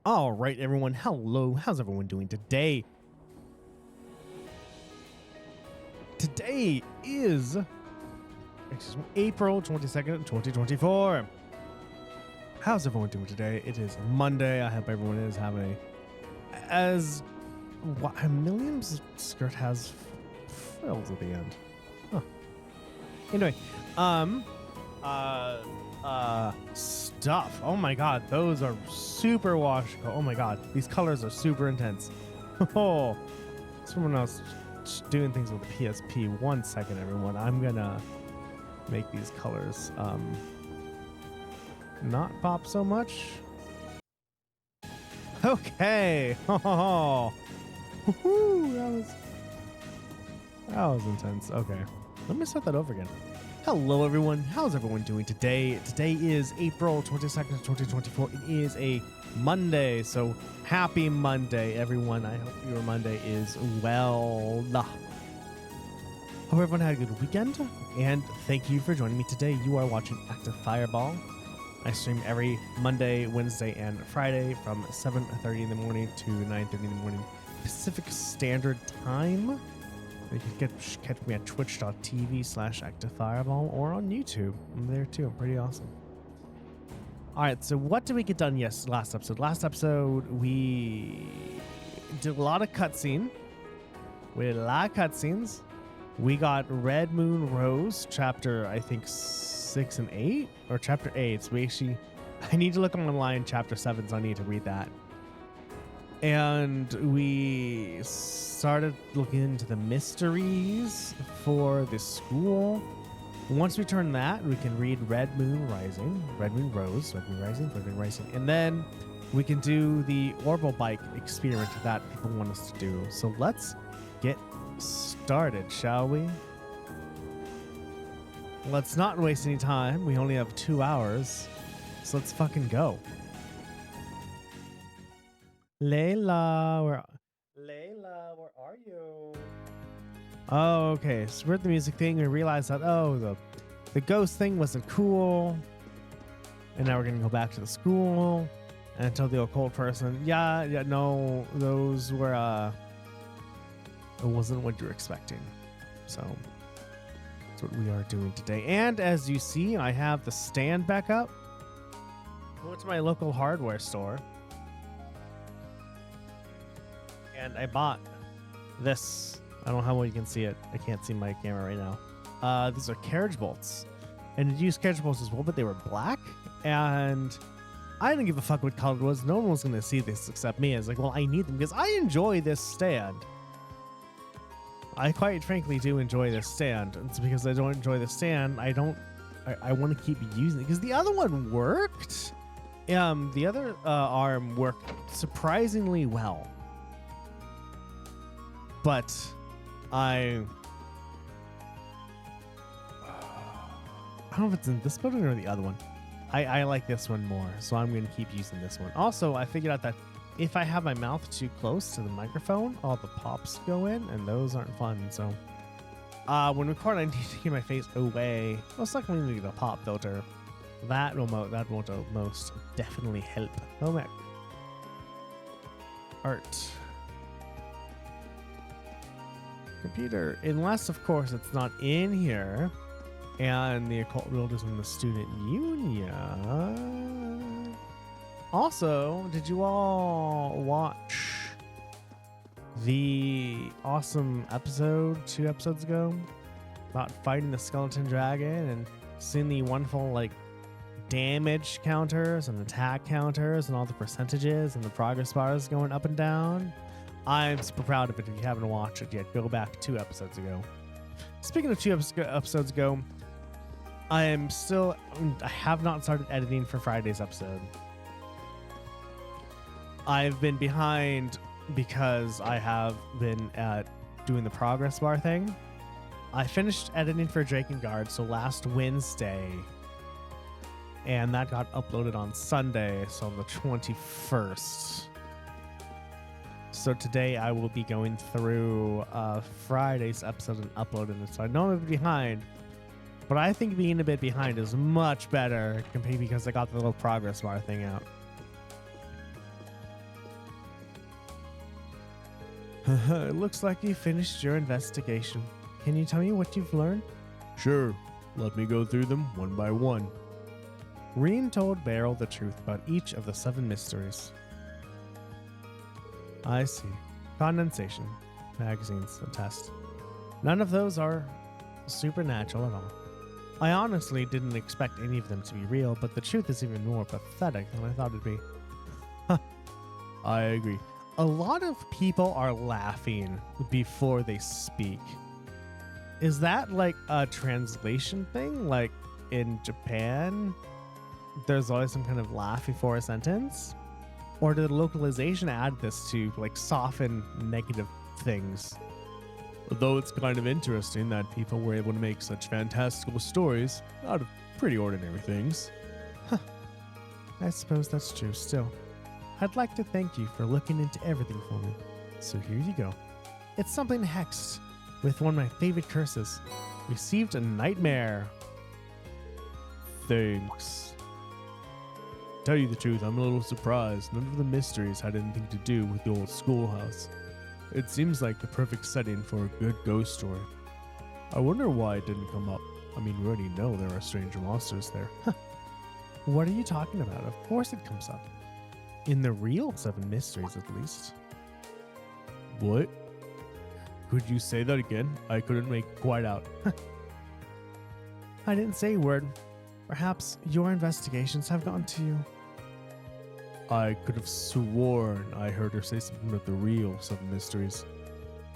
All right, everyone. Hello. How's everyone doing today? Today is April 22nd, 2024. How's everyone doing today? It is Monday. I hope everyone is having Millium's skirt has frills at the end. Huh. Anyway, stuff. Oh my god, those are super wash. Oh my god, these colors are super intense. Oh, someone else doing things with the PSP. 1 second, everyone. I'm gonna make these colors not pop so much. Okay. Oh, that was intense. Okay, let me start that over again. Hello, everyone. How's everyone doing today? Today is April 22nd, 2024. It is a Monday, so happy Monday, everyone. I hope your Monday is well. Hope everyone had a good weekend, and thank you for joining me today. You are watching Active Fireball. I stream every Monday, Wednesday, and Friday from 7:30 in the morning to 9:30 in the morning Pacific Standard Time. You can catch me at twitch.tv/activefireball or on YouTube. I'm there too. I'm pretty awesome. All right, so what did we get done last episode? Last episode, we did a lot of cutscene. We did a lot of cutscenes. We got Red Moon Rose, chapter, I think, 6 and 8, or chapter 8. So we actually, I need to look online, chapter 7, so I need to read that. And we started looking into the mysteries for the school. Once we turn that, we can read Red Moon Rising, Red Moon Rose, Red Moon Rising, Red Moon Rising. And then we can do the Orbal bike experiment that people want us to do. So let's get started, shall we? Let's not waste any time. We only have 2 hours. So let's fucking go. Layla, where are you? Oh, okay. So we're at the music thing. We realized that, oh, the ghost thing wasn't cool. And now we're going to go back to the school and tell the occult person, yeah, no, those were, it wasn't what you were expecting. So that's what we are doing today. And as you see, I have the stand back up. I went to my local hardware store. And I bought this. I don't know how well you can see it. I can't see my camera right now. These are carriage bolts. And it used carriage bolts as well, but they were black. And I didn't give a fuck what color it was. No one was going to see this except me. I was like, well, I need them because I enjoy this stand. I quite frankly do enjoy this stand. It's because I don't enjoy the stand. I want to keep using it because the other one worked. The other arm worked surprisingly well. But I don't know if it's in this building or the other one. I like this one more, so I'm going to keep using this one. Also, I figured out that if I have my mouth too close to the microphone, all the pops go in, and those aren't fun. So when recording, I need to keep my face away. Most likely we need a pop filter. That will most definitely help. Oh, man. Art. Computer, unless of course it's not in here and the occult world is in the student union. Also, did you all watch the awesome episode 2 episodes ago about fighting the skeleton dragon and seeing the wonderful damage counters and attack counters and all the percentages and the progress bars going up and down? I'm super proud of it. If you haven't watched it yet, go back 2 episodes ago. Speaking of 2 episodes ago, I have not started editing for Friday's episode. I've been behind because I have been doing the progress bar thing. I finished editing for Drakengard, so last Wednesday, and that got uploaded on Sunday, so on the 21st. So today I will be going through Friday's episode and uploading it. So I know I'm behind, but I think being a bit behind is much better because I got the little progress bar thing out. It looks like you finished your investigation. Can you tell me what you've learned? Sure. Let me go through them one by one. Reen told Beryl the truth about each of the 7 mysteries. I see. Condensation, magazines, a test. None of those are supernatural at all. I honestly didn't expect any of them to be real, but the truth is even more pathetic than I thought it'd be. I agree. A lot of people are laughing before they speak. Is that like a translation thing? Like in Japan, there's always some kind of laugh before a sentence? Or did localization add this to like soften negative things? Though it's kind of interesting that people were able to make such fantastical stories out of pretty ordinary things. Huh. I suppose that's true still. I'd like to thank you for looking into everything for me. So here you go. It's something hexed with one of my favorite curses. Received a nightmare. Thanks. Tell you the truth, I'm a little surprised. None of the mysteries had anything to do with the old schoolhouse. It seems like the perfect setting for a good ghost story. I wonder why it didn't come up. I mean, we already know there are strange monsters there. What are you talking about? Of course it comes up. In the real 7 mysteries, at least. What? Could you say that again? I couldn't make quite out. I didn't say a word. Perhaps your investigations have gotten to you. I could have sworn I heard her say something about the real 7 mysteries.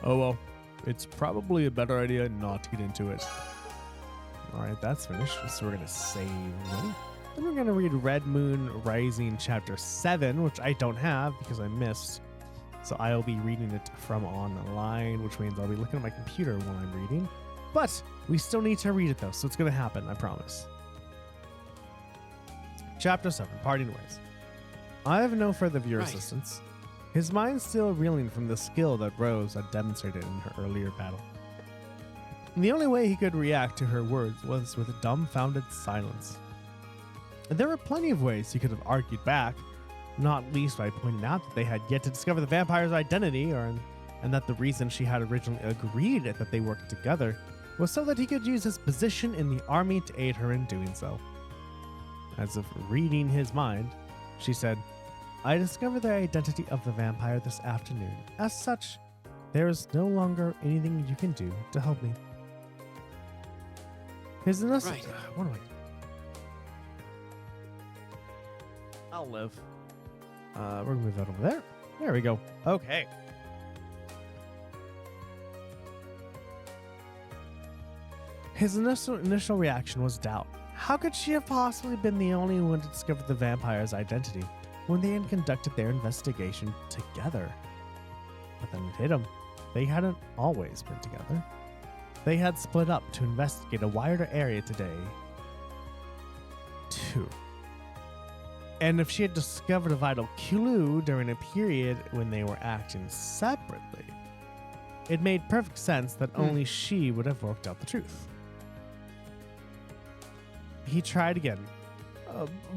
Oh well, it's probably a better idea not to get into it. Alright, that's finished. So we're going to save money. Then we're going to read Red Moon Rising Chapter 7, which I don't have because I missed. So I'll be reading it from online, which means I'll be looking at my computer while I'm reading. But we still need to read it though, so it's going to happen, I promise. Chapter 7, Parting Ways. I have no further viewer assistance. His mind still reeling from the skill that Rose had demonstrated in her earlier battle. The only way he could react to her words was with a dumbfounded silence. There were plenty of ways he could have argued back, not least by pointing out that they had yet to discover the vampire's identity, and that the reason she had originally agreed that they worked together was so that he could use his position in the army to aid her in doing so. As if reading his mind, she said, I discovered the identity of the vampire this afternoon. As such, there is no longer anything you can do to help me. His innocent... What am I... I'll live. We're gonna move that over there. There we go. Okay. His initial reaction was doubt. How could she have possibly been the only one to discover the vampire's identity when they had conducted their investigation together? But then it hit him. They hadn't always been together. They had split up to investigate a wider area today, too. And if she had discovered a vital clue during a period when they were acting separately, it made perfect sense that only she would have worked out the truth. He tried again.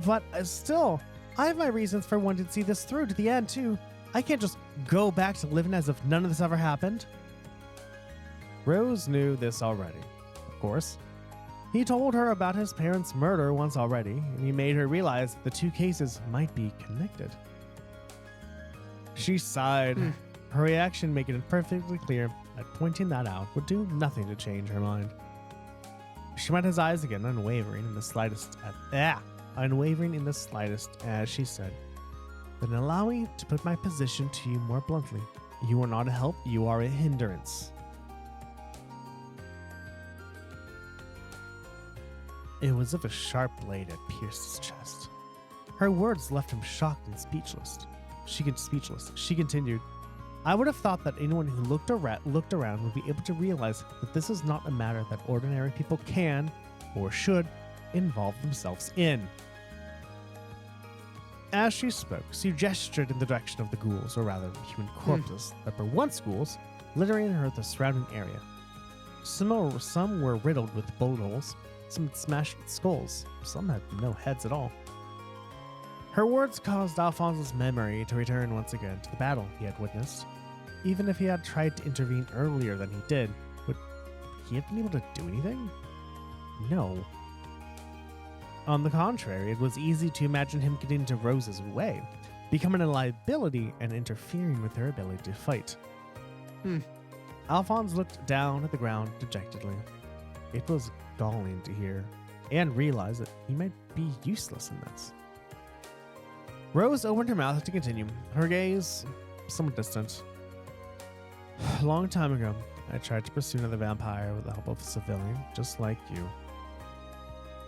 But still, I have my reasons for wanting to see this through to the end, too. I can't just go back to living as if none of this ever happened. Rose knew this already, of course. He told her about his parents' murder once already, and he made her realize that the 2 cases might be connected. She sighed, her reaction making it perfectly clear that pointing that out would do nothing to change her mind. She met his eyes again, unwavering in the slightest as she said, Then allow me to put my position to you more bluntly. You are not a help, you are a hindrance. It was as if a sharp blade had pierced his chest. Her words left him shocked and speechless. She continued, I would have thought that anyone who looked around would be able to realize that this is not a matter that ordinary people can, or should, involve themselves in. As she spoke, she gestured in the direction of the ghouls, or rather human corpses, that were once ghouls, littering the surrounding area. Some were riddled with bullet holes, some had smashed skulls, some had no heads at all. Her words caused Alphonse's memory to return once again to the battle he had witnessed. Even if he had tried to intervene earlier than he did, would he have been able to do anything? No. On the contrary, it was easy to imagine him getting into Rose's way, becoming a liability and interfering with her ability to fight. Alphonse looked down at the ground dejectedly. It was galling to hear, and realize that he might be useless in this. Rose opened her mouth to continue, her gaze somewhat distant. A long time ago, I tried to pursue another vampire with the help of a civilian, just like you.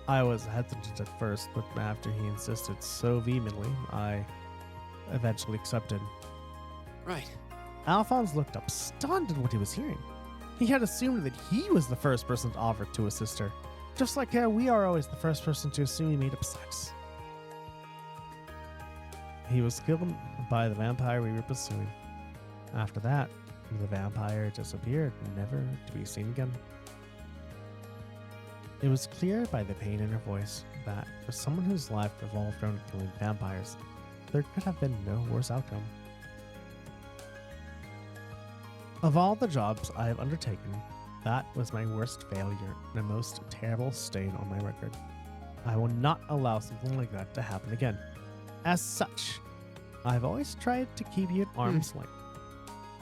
I was hesitant at first, but after he insisted so vehemently, I eventually accepted. Right. Alphonse looked up, stunned at what he was hearing. He had assumed that he was the first person to offer to assist her, just like how we are always the first person to assume he made up sex. He was killed by the vampire we were pursuing. After that, the vampire disappeared, never to be seen again. It was clear by the pain in her voice that for someone whose life revolved around killing vampires, there could have been no worse outcome. Of all the jobs I have undertaken, that was my worst failure and the most terrible stain on my record. I will not allow something like that to happen again. As such, I've always tried to keep you at arm's length.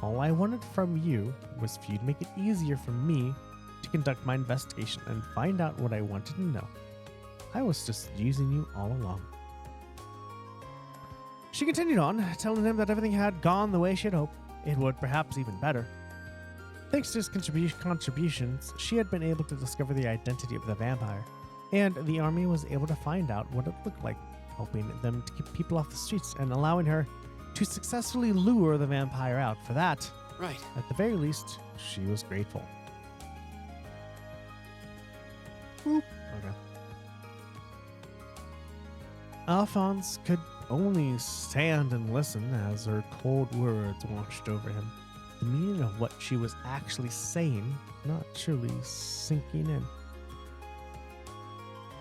All I wanted from you was for you to make it easier for me to conduct my investigation and find out what I wanted to know. I was just using you all along. She continued on, telling him that everything had gone the way she had hoped. It would perhaps even better. Thanks to his contributions, she had been able to discover the identity of the vampire, and the army was able to find out what it looked like, helping them to keep people off the streets and allowing her to successfully lure the vampire out. For that, Right. at the very least, she was grateful. Boop. Okay. Alphonse could only stand and listen as her cold words washed over him, the meaning of what she was actually saying not truly sinking in.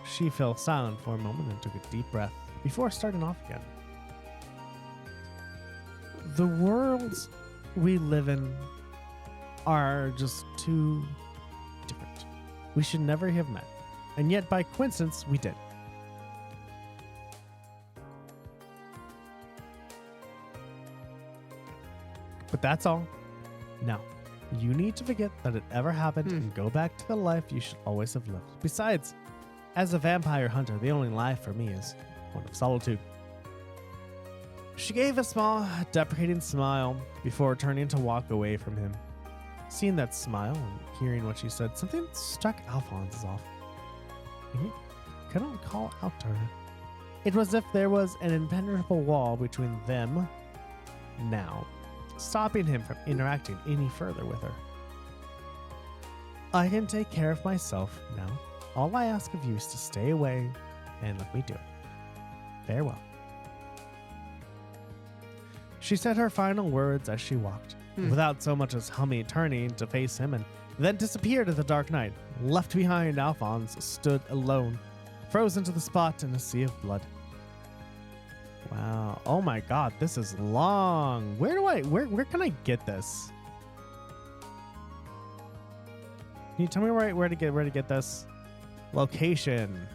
She fell silent for a moment and took a deep breath before starting off again. The worlds we live in are just too different. We should never have met, and yet by coincidence we did. But that's all. Now, you need to forget that it ever happened and go back to the life you should always have lived. Besides, as a vampire hunter, the only life for me is one of solitude. She gave a small, deprecating smile before turning to walk away from him. Seeing that smile and hearing what she said, something struck Alphonse off. He couldn't call out to her. It was as if there was an impenetrable wall between them now, stopping him from interacting any further with her. I can take care of myself now. All I ask of you is to stay away and let me do it. Farewell. She said her final words as she walked, without so much as turning to face him, and then disappeared in the dark night. Left behind, Alphonse stood alone, frozen to the spot in a sea of blood. Wow. Oh my god, this is long. Where can I get this? Can you tell me where to get this? Location.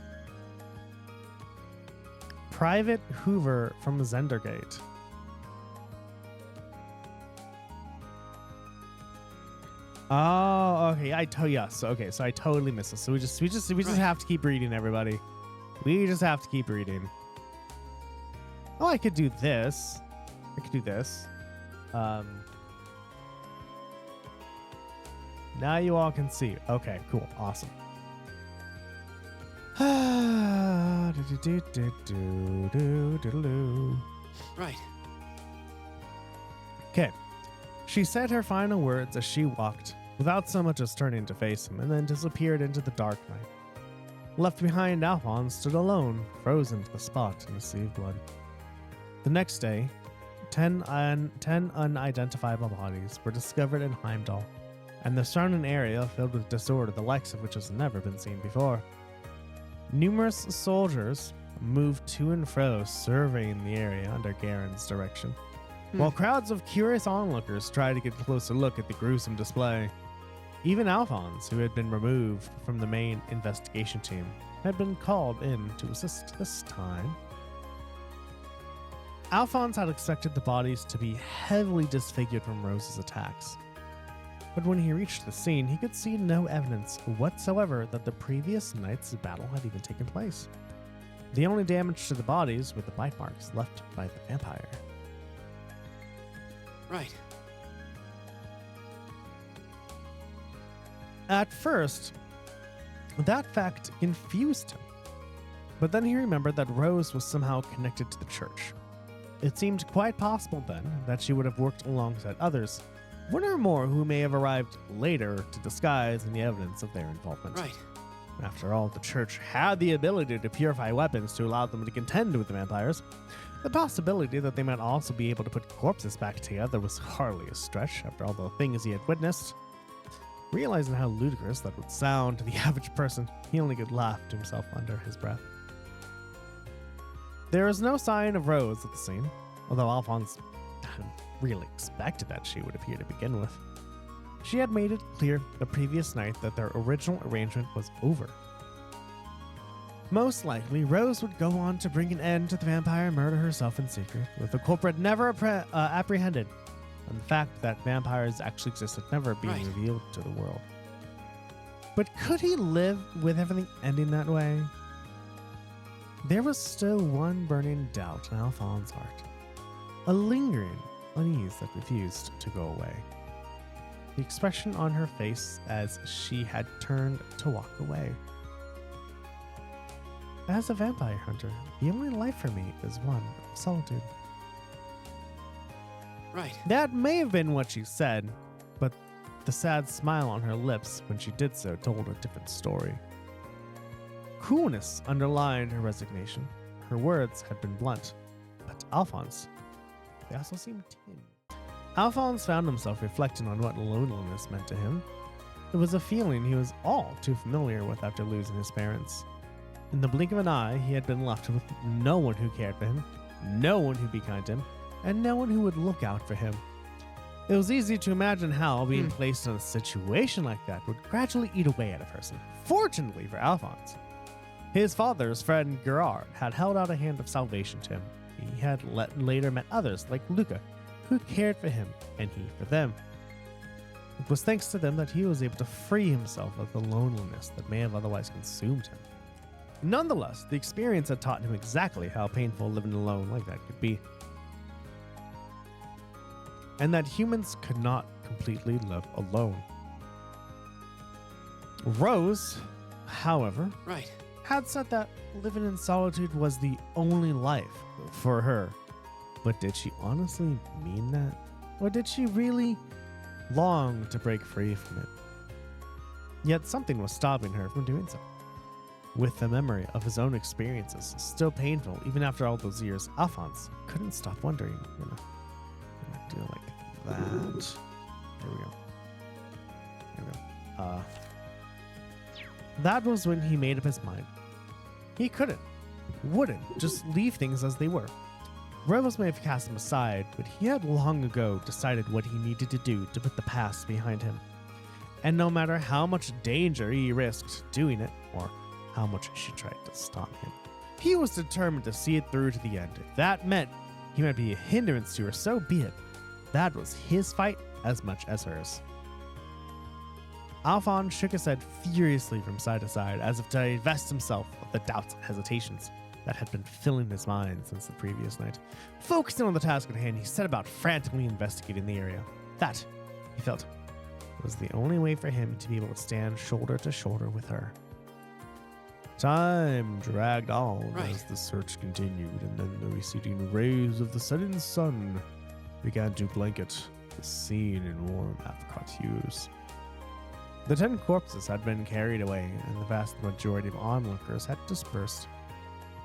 Private Hoover from Zendergate. Oh, okay. Yes. Okay, so I totally missed this. So we just have to keep reading, everybody. We just have to keep reading. Oh, I could do this. I could do this. Now you all can see. Okay, cool. Awesome. Right. Okay. She said her final words as she walked, without so much as turning to face him, and then disappeared into the dark night. Left behind, Alphonse stood alone, frozen to the spot in a sea of blood. The next day, 10 unidentifiable bodies were discovered in Heimdall, and the surrounding area filled with disorder the likes of which has never been seen before. Numerous soldiers moved to and fro, surveying the area under Garen's direction, while crowds of curious onlookers tried to get a closer look at the gruesome display. Even Alphonse, who had been removed from the main investigation team, had been called in to assist this time. Alphonse had expected the bodies to be heavily disfigured from Rose's attacks. But when he reached the scene, he could see no evidence whatsoever that the previous night's battle had even taken place. The only damage to the bodies were the bite marks left by the vampire. Right. At first, that fact confused him. But then he remembered that Rose was somehow connected to the church. It seemed quite possible then that she would have worked alongside others, one or more who may have arrived later to disguise any evidence of their involvement. Right. After all, the church had the ability to purify weapons to allow them to contend with the vampires. The possibility that they might also be able to put corpses back together was hardly a stretch after all the things he had witnessed. Realizing how ludicrous that would sound to the average person, he only could laugh to himself under his breath. There was no sign of Rose at the scene, although Alphonse hadn't really expected that she would appear to begin with. She had made it clear the previous night that their original arrangement was over. Most likely, Rose would go on to bring an end to the vampire murder herself in secret, with the culprit never apprehended, and the fact that vampires actually existed never being revealed to the world. But could he live with everything ending that way? There was still one burning doubt in Alphonse's heart, a lingering unease that refused to go away. The expression on her face as she had turned to walk away. As a vampire hunter, the only life for me is one of solitude. Right. That may have been what she said, but the sad smile on her lips when she did so told a different story. Coolness underlined her resignation. Her words had been blunt, but Alphonse, they also seemed tinged. Alphonse found himself reflecting on what loneliness meant to him. It was a feeling he was all too familiar with after losing his parents. In the blink of an eye, he had been left with no one who cared for him, no one who'd be kind to him, and no one who would look out for him. It was easy to imagine how being placed in a situation like that would gradually eat away at a person. Fortunately for Alphonse, his father's friend Gerard had held out a hand of salvation to him. He had later met others like Luca, who cared for him and he for them. It was thanks to them that he was able to free himself of the loneliness that may have otherwise consumed him. Nonetheless, the experience had taught him exactly how painful living alone like that could be, and that humans could not completely live alone. Rose, however, had said that living in solitude was the only life for her. But did she honestly mean that? Or did she really long to break free from it? Yet something was stopping her from doing so. With the memory of his own experiences still painful even after all those years, Alphonse couldn't stop wondering. I'm gonna do it like that. There we go. There we go. That was when he made up his mind. He wouldn't just leave things as they were. Rose may have cast him aside, but he had long ago decided what he needed to do to put the past behind him. And no matter how much danger he risked doing it, or how much she tried to stop him, he was determined to see it through to the end. If that meant he might be a hindrance to her, so be it. That was his fight as much as hers. Alphonse shook his head furiously from side to side, as if to divest himself of the doubts and hesitations that had been filling his mind since the previous night. Focusing on the task at hand, he set about frantically investigating the area. That, he felt, was the only way for him to be able to stand shoulder to shoulder with her. Time dragged on as the search continued, and then the receding rays of the setting sun began to blanket the scene in warm apricot hues. The 10 corpses had been carried away, and the vast majority of onlookers had dispersed.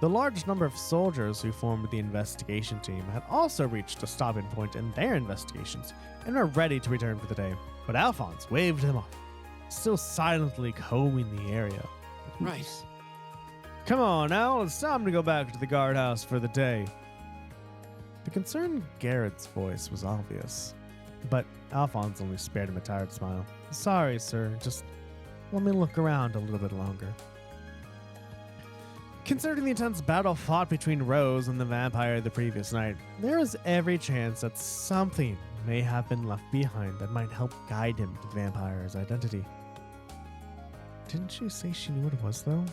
The large number of soldiers who formed the investigation team had also reached a stopping point in their investigations and were ready to return for the day, but Alphonse waved them off, still silently combing the area. Come on now, it's time to go back to the guardhouse for the day. The concern in Garrett's voice was obvious, but Alphonse only spared him a tired smile. Sorry, sir, just let me look around a little bit longer. Considering the intense battle fought between Rose and the vampire the previous night, there is every chance that something may have been left behind that might help guide him to the vampire's identity. Didn't she say she knew what it was, though?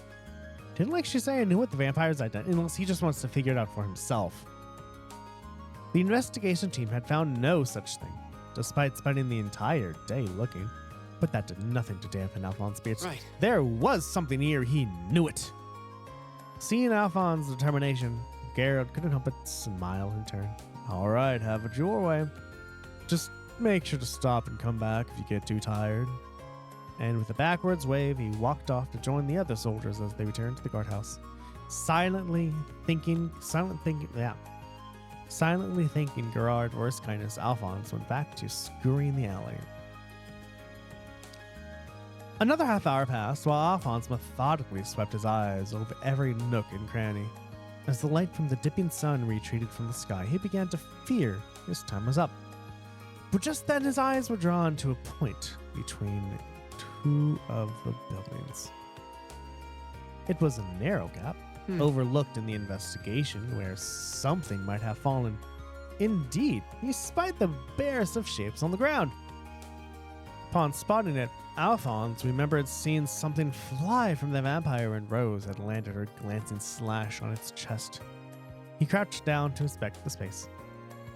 Didn't she say I knew what the vampire's identity, unless he just wants to figure it out for himself. The investigation team had found no such thing, despite spending the entire day looking, but that did nothing to dampen Alphonse's spirits. Right. There was something here, he knew it. Seeing Alphonse's determination, Garrett couldn't help but smile in turn. All right, have it your way. Just make sure to stop and come back if you get too tired. And with a backwards wave, he walked off to join the other soldiers as they returned to the guardhouse. Silently thinking Gerard's worst kindness, Alphonse went back to scouring the alley. Another half hour passed while Alphonse methodically swept his eyes over every nook and cranny. As the light from the dipping sun retreated from the sky, he began to fear his time was up. But just then his eyes were drawn to a point between two of the buildings. It was a narrow gap, overlooked in the investigation, where something might have fallen. Indeed, he spied the barest of shapes on the ground. Upon spotting it, Alphonse remembered seeing something fly from the vampire when Rose had landed her glancing slash on its chest. He crouched down to inspect the space.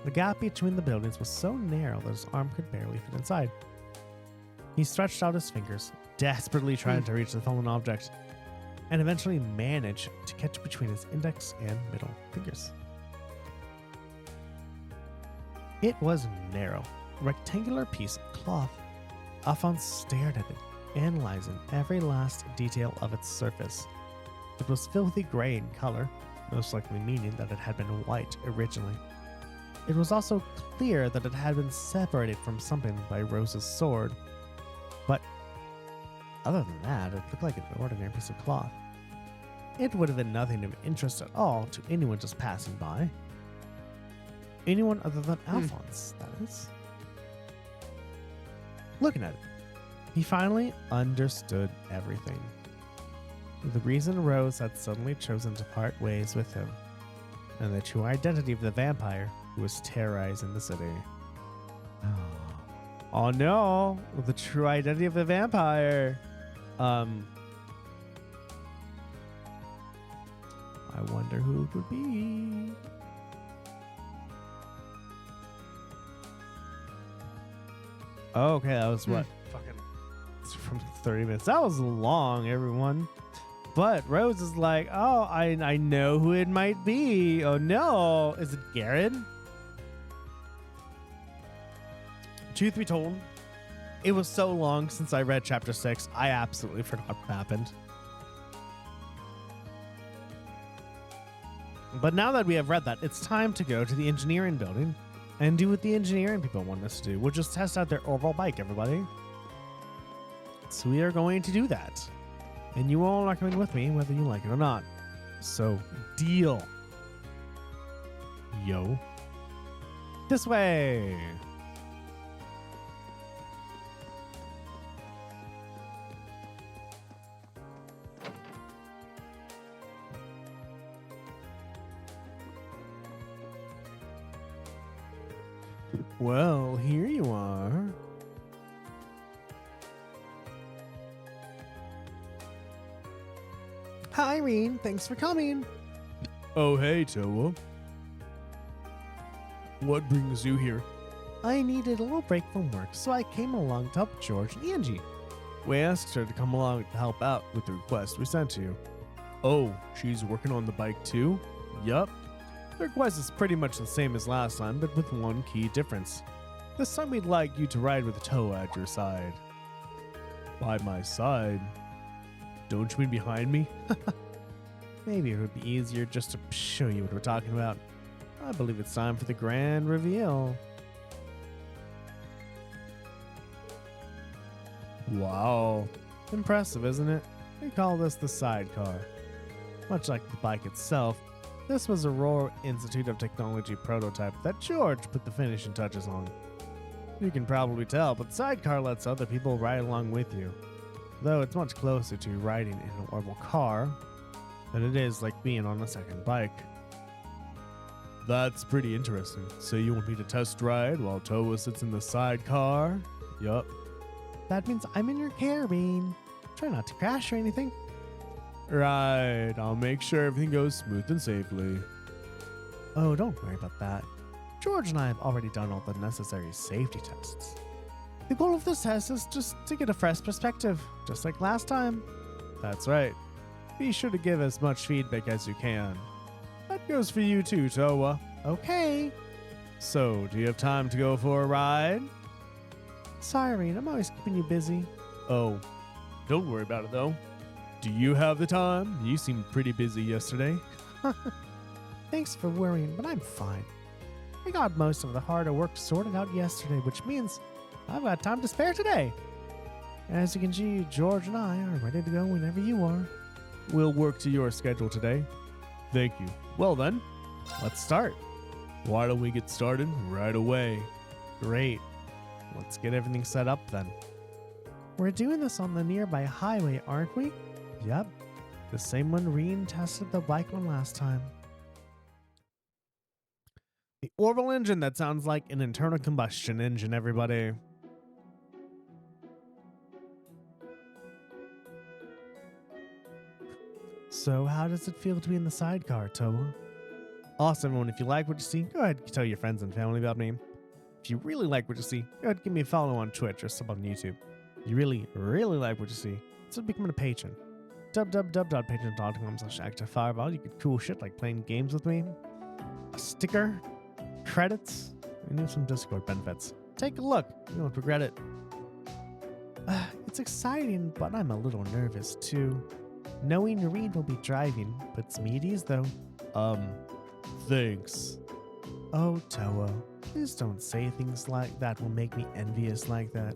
The gap between the buildings was so narrow that his arm could barely fit inside. He stretched out his fingers, desperately trying to reach the fallen object, and eventually managed to catch between his index and middle fingers. It was narrow, a rectangular piece of cloth. Alphonse stared at it, analyzing every last detail of its surface. It was filthy gray in color, most likely meaning that it had been white originally. It was also clear that it had been separated from something by Rose's sword, but other than that, it looked like an ordinary piece of cloth. It would have been nothing of interest at all to anyone just passing by. Anyone other than Alphonse, that is. Looking at it, he finally understood everything. The reason Rose had suddenly chosen to part ways with him, and the true identity of the vampire who was terrorizing the city. Oh no, the true identity of the vampire. I wonder who it would be. Oh, okay, that was what? Fucking from 30 minutes. That was long, everyone. But Rose is like, oh, I know who it might be. Oh no, is it Garrett? Truth be told, it was so long since I read chapter 6, I absolutely forgot what happened. But now that we have read that, it's time to go to the engineering building and do what the engineering people want us to do. We'll just test out their Orbal bike, everybody. So we are going to do that. And you all are coming with me, whether you like it or not. So, deal. Yo. This way. Well, here you are. Hi, Irene. Thanks for coming. Oh, hey, Toa. What brings you here? I needed a little break from work, so I came along to help George and Angie. We asked her to come along to help out with the request we sent to you. Oh, she's working on the bike too? Yup. The request is pretty much the same as last time, but with one key difference. This time we'd like you to ride with Toa at your side. By my side? Don't you mean behind me? Maybe it would be easier just to show you what we're talking about. I believe it's time for the grand reveal. Wow. Impressive, isn't it? We call this the Sidecar. Much like the bike itself, This was a Roar Institute of Technology prototype that George put the finishing touches on. You can probably tell, but Sidecar lets other people ride along with you. Though it's much closer to riding in an Orbal car than it is like being on a second bike. That's pretty interesting. So you want me to test ride while Toa sits in the sidecar? Yup. That means I'm in your carabine. Try not to crash or anything. Right, I'll make sure everything goes smooth and safely. Oh, don't worry about that. George and I have already done all the necessary safety tests. The goal of this test is just to get a fresh perspective, just like last time. That's right. Be sure to give as much feedback as you can. That goes for you too, Toa. Okay. So, do you have time to go for a ride? Sorry, Reed, I'm always keeping you busy. Oh, don't worry about it though. Do you have the time? You seemed pretty busy yesterday. Thanks for worrying, but I'm fine. I got most of the harder work sorted out yesterday, which means I've got time to spare today. As you can see, George and I are ready to go whenever you are. We'll work to your schedule today. Thank you. Well then, let's start. Why don't we get started right away? Great. Let's get everything set up then. We're doing this on the nearby highway, aren't we? Yep. The same one Reen tested the bike on last time. The Orbal engine that sounds like an internal combustion engine, everybody. So how does it feel to be in the sidecar, Toa? Awesome, everyone. If you like what you see, go ahead and tell your friends and family about me. If you really like what you see, go ahead and give me a follow on Twitch or sub on YouTube. If you really, really like what you see, so becoming a patron. www.patreon.com/activefireball. You get cool shit like playing games with me, a sticker, credits, and even some Discord benefits. Take a look. You won't regret it. It's exciting, but I'm a little nervous too. Knowing Reed will be driving puts me at ease though. Thanks. Oh, Toa, please don't say things like that will make me envious like that.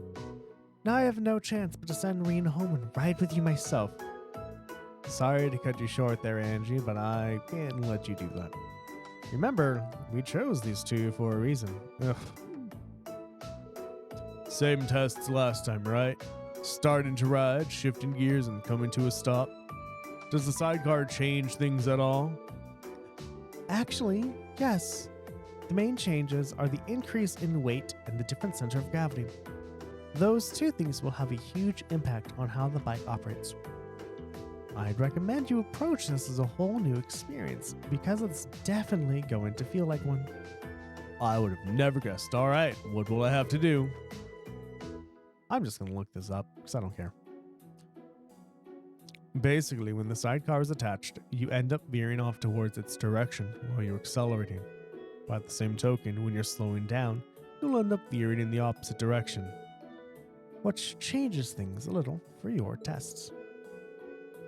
Now I have no chance but to send Reen home and ride with you myself. Sorry to cut you short there, Angie, but I can't let you do that. Remember, we chose these two for a reason. Ugh. Same tests last time, right? Starting to ride, shifting gears, and coming to a stop. Does the sidecar change things at all? Actually, yes. The main changes are the increase in weight and the different center of gravity. Those two things will have a huge impact on how the bike operates. I'd recommend you approach this as a whole new experience because it's definitely going to feel like one. I would have never guessed. All right, what will I have to do? I'm just going to look this up because I don't care. Basically, when the sidecar is attached, you end up veering off towards its direction while you're accelerating. By the same token, when you're slowing down, you'll end up veering in the opposite direction, which changes things a little for your tests.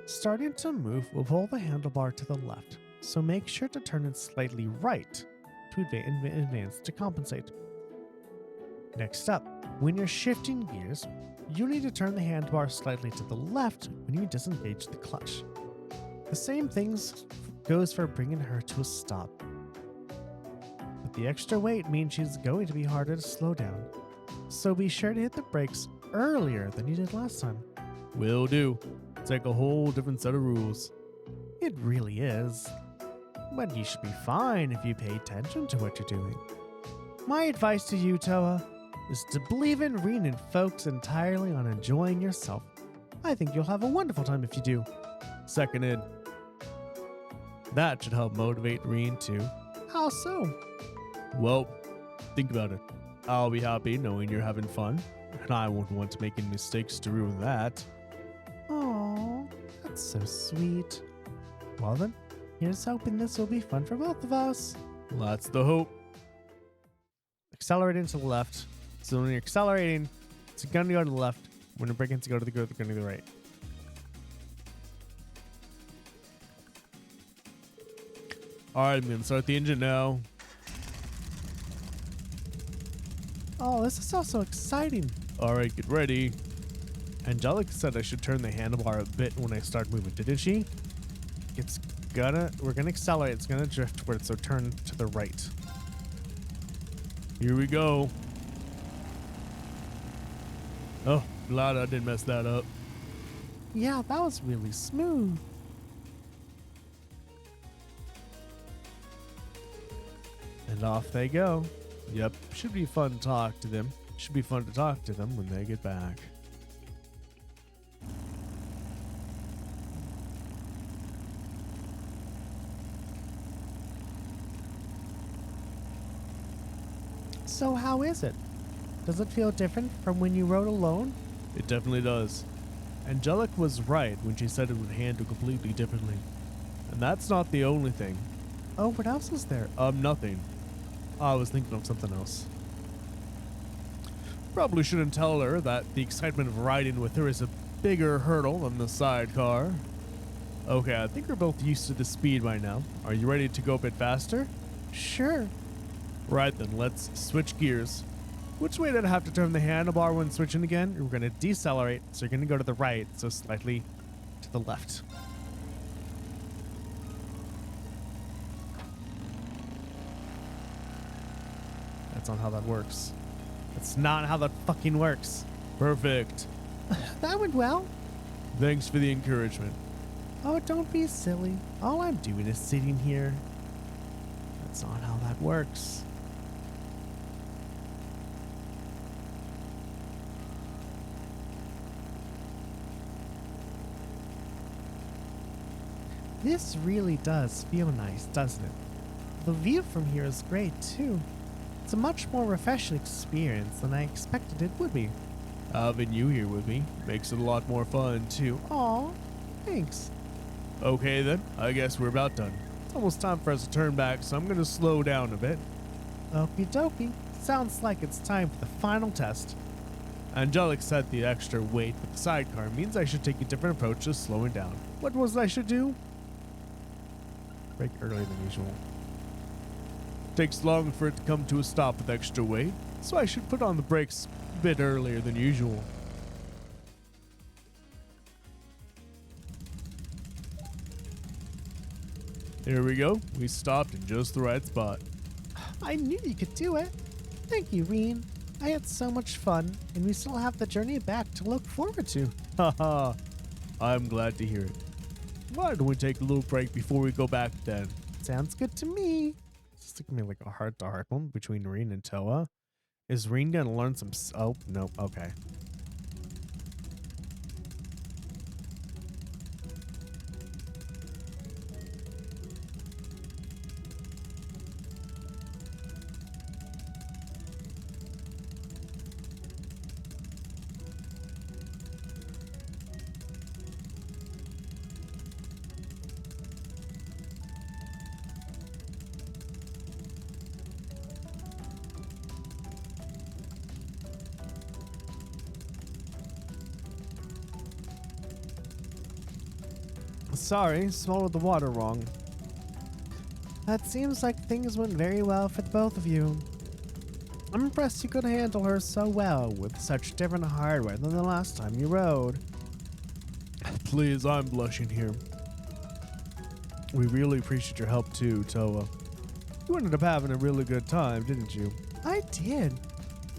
Starting to move will pull the handlebar to the left, so make sure to turn it slightly right to advance to compensate. Next up, when you're shifting gears, you need to turn the handlebar slightly to the left when you disengage the clutch. The same things goes for bringing her to a stop. But the extra weight means she's going to be harder to slow down, so be sure to hit the brakes earlier than you did last time. Will do. It's like a whole different set of rules. It really is. But you should be fine if you pay attention to what you're doing. My advice to you, Toa, is to believe in Reen and focus entirely on enjoying yourself. I think you'll have a wonderful time if you do. Seconded. That should help motivate Reen too. How so? Well, think about it. I'll be happy knowing you're having fun, and I won't want to make any mistakes to ruin that. Aww, that's so sweet. Well then, here's hoping this will be fun for both of us. That's the hope. Accelerating to the left. So when you're accelerating, it's going to go to the left. When you're braking to go to the good, it's going to the right. Alright, I'm going to start the engine now. Oh, this is also exciting. Alright, get ready. Angelica said I should turn the handlebar a bit when I start moving, didn't she? It's we're gonna accelerate. It's gonna drift towards, so turn to the right. Here we go. Oh, glad I didn't mess that up. Yeah, that was really smooth. And off they go. Yep, should be fun to talk to them. Should be fun to talk to them when they get back. So how is it? Does it feel different from when you rode alone? It definitely does. Angelic was right when she said it would handle completely differently. And that's not the only thing. Oh, what else is there? Nothing. I was thinking of something else. Probably shouldn't tell her that the excitement of riding with her is a bigger hurdle than the sidecar. Okay, I think we're both used to the speed by now. Are you ready to go a bit faster? Sure. Right then, let's switch gears. Which way did I have to turn the handlebar when switching again? We're going to decelerate, so you're going to go to the right, so slightly to the left. That's not how that works. That's not how that fucking works. Perfect. That went well. Thanks for the encouragement. Oh, don't be silly. All I'm doing is sitting here. That's not how that works. This really does feel nice, doesn't it? The view from here is great, too. It's a much more refreshing experience than I expected it would be. Having you here with me makes it a lot more fun, too. Aw, thanks. Okay, then. I guess we're about done. It's almost time for us to turn back, so I'm going to slow down a bit. Okie dokie. Sounds like it's time for the final test. Angelic said the extra weight with the sidecar means I should take a different approach to slowing down. What was it I should do? Brake earlier than usual. Takes longer for it to come to a stop with extra weight, so I should put on the brakes a bit earlier than usual. Here we go. We stopped in just the right spot. I knew you could do it. Thank you, Reen. I had so much fun, and we still have the journey back to look forward to. Haha. I'm glad to hear it. Why don't we take a little break before we go back then? Sounds good to me. It's just gonna be like a heart-to-heart one between Reen and Toa. Is Reen gonna learn some... Oh, no. Okay. Sorry, swallowed the water wrong. That seems like things went very well for the both of you. I'm impressed you could handle her so well with such different hardware than the last time you rode. Please, I'm blushing here. We really appreciate your help too, Toa. You ended up having a really good time, didn't you? I did.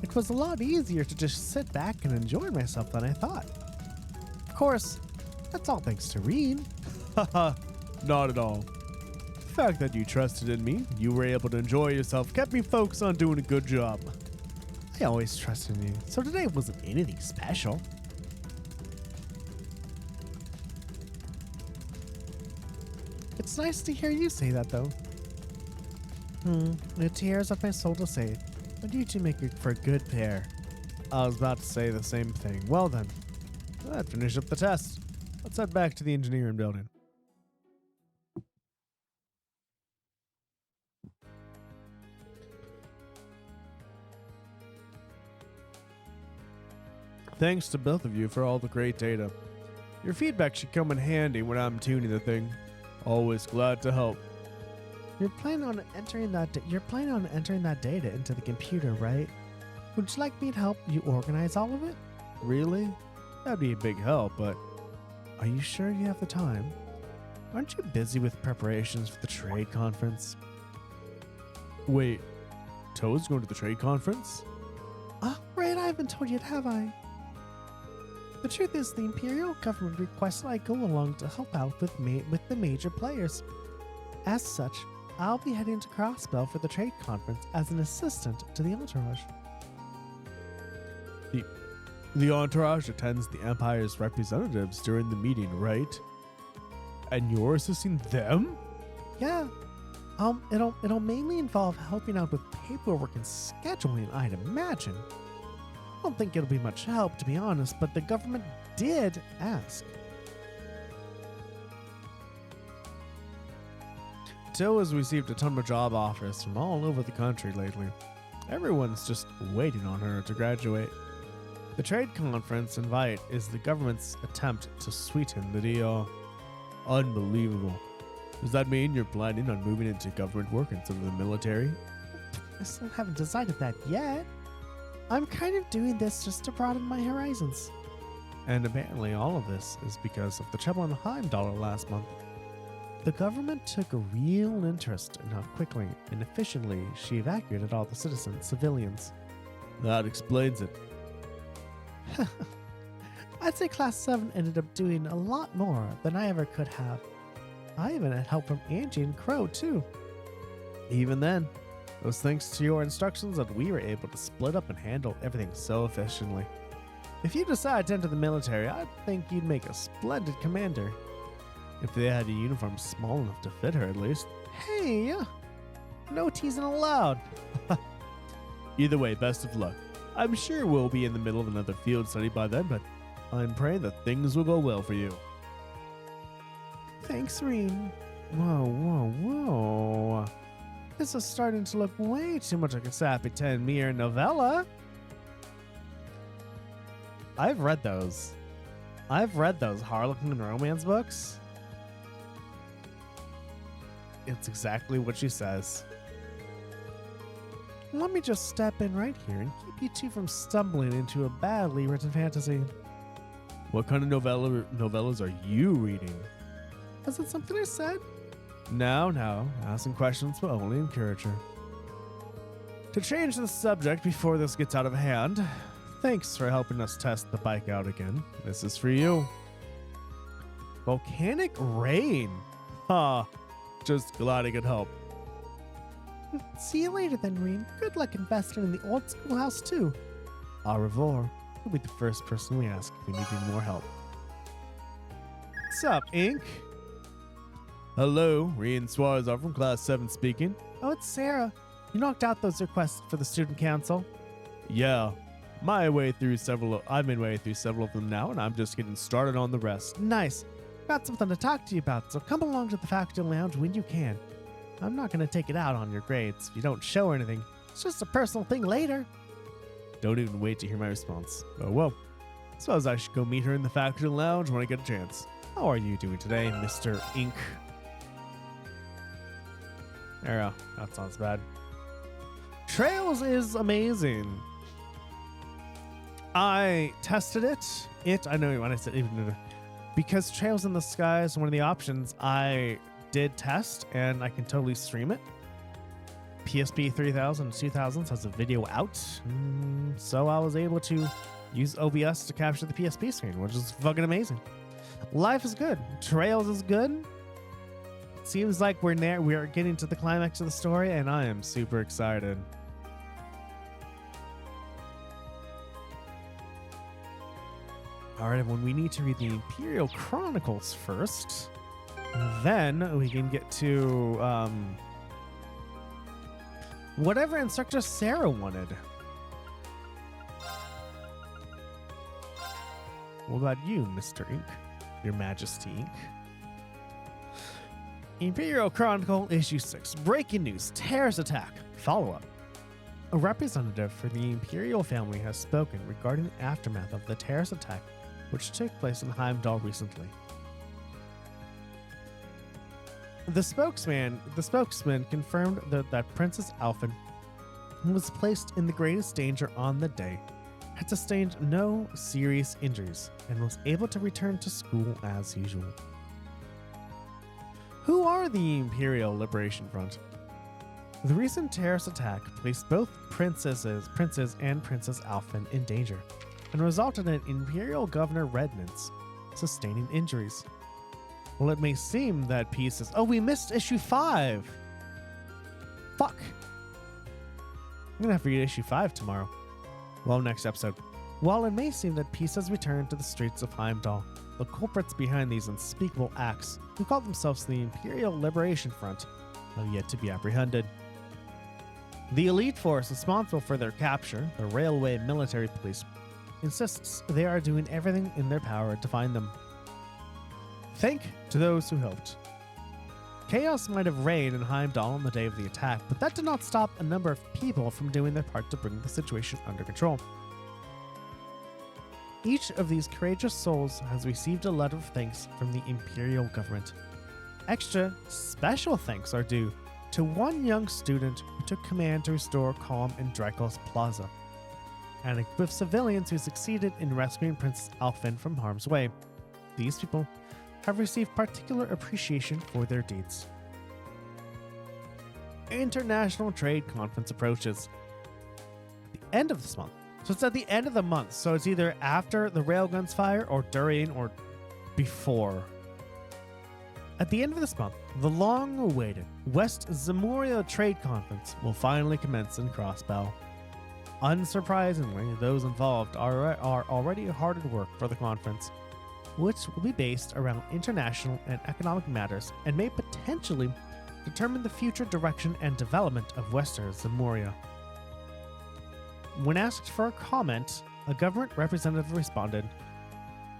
It was a lot easier to just sit back and enjoy myself than I thought. Of course, that's all thanks to Reen. Haha, not at all. The fact that you trusted in me, you were able to enjoy yourself, kept me focused on doing a good job. I always trusted in you, so today wasn't anything special. It's nice to hear you say that, though. It tears up my soul to say it, but you two make for a good pair. I was about to say the same thing. Well then, that finished up the test. Let's head back to the engineering building. Thanks to both of you for all the great data. Your feedback should come in handy when I'm tuning the thing. Always glad to help. You're planning on entering that data into the computer, right? Would you like me to help you organize all of it? Really? That'd be a big help, but are you sure you have the time? Aren't you busy with preparations for the trade conference? Wait, Toad's going to the trade conference? Ah, right, I haven't told yet, have I? The truth is, the Imperial government requested I go along to help out with the major players. As such, I'll be heading to Crossbell for the trade conference as an assistant to the entourage. The entourage attends the Empire's representatives during the meeting, right? And you're assisting them? Yeah. It'll mainly involve helping out with paperwork and scheduling, I'd imagine. I don't think it'll be much help, to be honest, but the government did ask. Till has received a ton of job offers from all over the country lately. Everyone's just waiting on her to graduate. The trade conference invite is the government's attempt to sweeten the deal. Unbelievable. Does that mean you're planning on moving into government work instead of the military? I still haven't decided that yet. I'm kind of doing this just to broaden my horizons. And apparently all of this is because of the trouble in Heimdall last month. The government took a real interest in how quickly and efficiently she evacuated all the civilians. That explains it. I'd say Class 7 ended up doing a lot more than I ever could have. I even had help from Angie and Crow, too. Even then, it was thanks to your instructions that we were able to split up and handle everything so efficiently. If you decide to enter the military, I think you'd make a splendid commander. If they had a uniform small enough to fit her, at least. Hey, no teasing allowed. Either way, best of luck. I'm sure we'll be in the middle of another field study by then, but I'm praying that things will go well for you. Thanks, Reem. Whoa. This is starting to look way too much like a sappy 10-mere novella. I've read those Harlequin romance books. It's exactly what she says. Let me just step in right here and keep you two from stumbling into a badly written fantasy. What kind of novellas are you reading? Is it something I said? No. Asking questions will only encourage her. To change the subject before this gets out of hand, thanks for helping us test the bike out again. This is for you. Volcanic rain. Just glad I could help. See you later then, Reem. Good luck investing in the old schoolhouse too. Au revoir. You'll be the first person we ask if we need any more help. What's up, Ink? Hello, Rian Suarez from Class 7 speaking. Oh, it's Sarah. You knocked out those requests for the student council? Yeah. I've made way through several of them now, and I'm just getting started on the rest. Nice. Got something to talk to you about, so come along to the faculty lounge when you can. I'm not going to take it out on your grades if you don't show or anything. It's just a personal thing later. Don't even wait to hear my response. Oh well. Suppose I should go meet her in the faculty lounge when I get a chance. How are you doing today, Mr. Ink? There we go. That sounds bad. Trails is amazing. I tested it. I know when I said even because Trails in the Sky is one of the options. I did test and I can totally stream it. PSP 3000 and 2000s has a video out, so I was able to use OBS to capture the PSP screen, which is fucking amazing. Life is good. Trails is good. It seems like we are getting to the climax of the story, and I am super excited. All right, everyone, we need to read the Imperial Chronicles first. Then we can get to whatever Instructor Sarah wanted. What about you, Mr. Ink? Your Majesty Ink? Imperial Chronicle, Issue 6. Breaking news. Terrorist attack. Follow-up. A representative for the Imperial family has spoken regarding the aftermath of the terrorist attack which took place in Heimdall recently. The spokesman confirmed that Princess Alphen, who was placed in the greatest danger on the day, had sustained no serious injuries and was able to return to school as usual. Who are the Imperial Liberation Front? The recent terrorist attack placed both Princes and Princess Alphen in danger and resulted in Imperial Governor Redmond's sustaining injuries. Well, it may seem that peace is... Oh, we missed issue 5! Fuck! I'm gonna have to read issue 5 tomorrow. Well, next episode. While it may seem that peace has returned to the streets of Heimdall, the culprits behind these unspeakable acts, who call themselves the Imperial Liberation Front, have yet to be apprehended. The elite force responsible for their capture, the Railway Military Police, insists they are doing everything in their power to find them. Thank to those who helped. Chaos might have reigned in Heimdall on the day of the attack, but that did not stop a number of people from doing their part to bring the situation under control. Each of these courageous souls has received a letter of thanks from the Imperial government. Extra special thanks are due to one young student who took command to restore calm in Draco's Plaza, and a group of civilians who succeeded in rescuing Princess Alphen from harm's way. These people have received particular appreciation for their deeds. International Trade Conference approaches. The end of this month. So it's at the end of the month. So it's either after the railguns fire or during or before. At the end of this month, the long-awaited West Zemuria Trade Conference will finally commence in Crossbell. Unsurprisingly, those involved are already hard at work for the conference, which will be based around international and economic matters and may potentially determine the future direction and development of Western Zemuria. When asked for a comment, a government representative responded,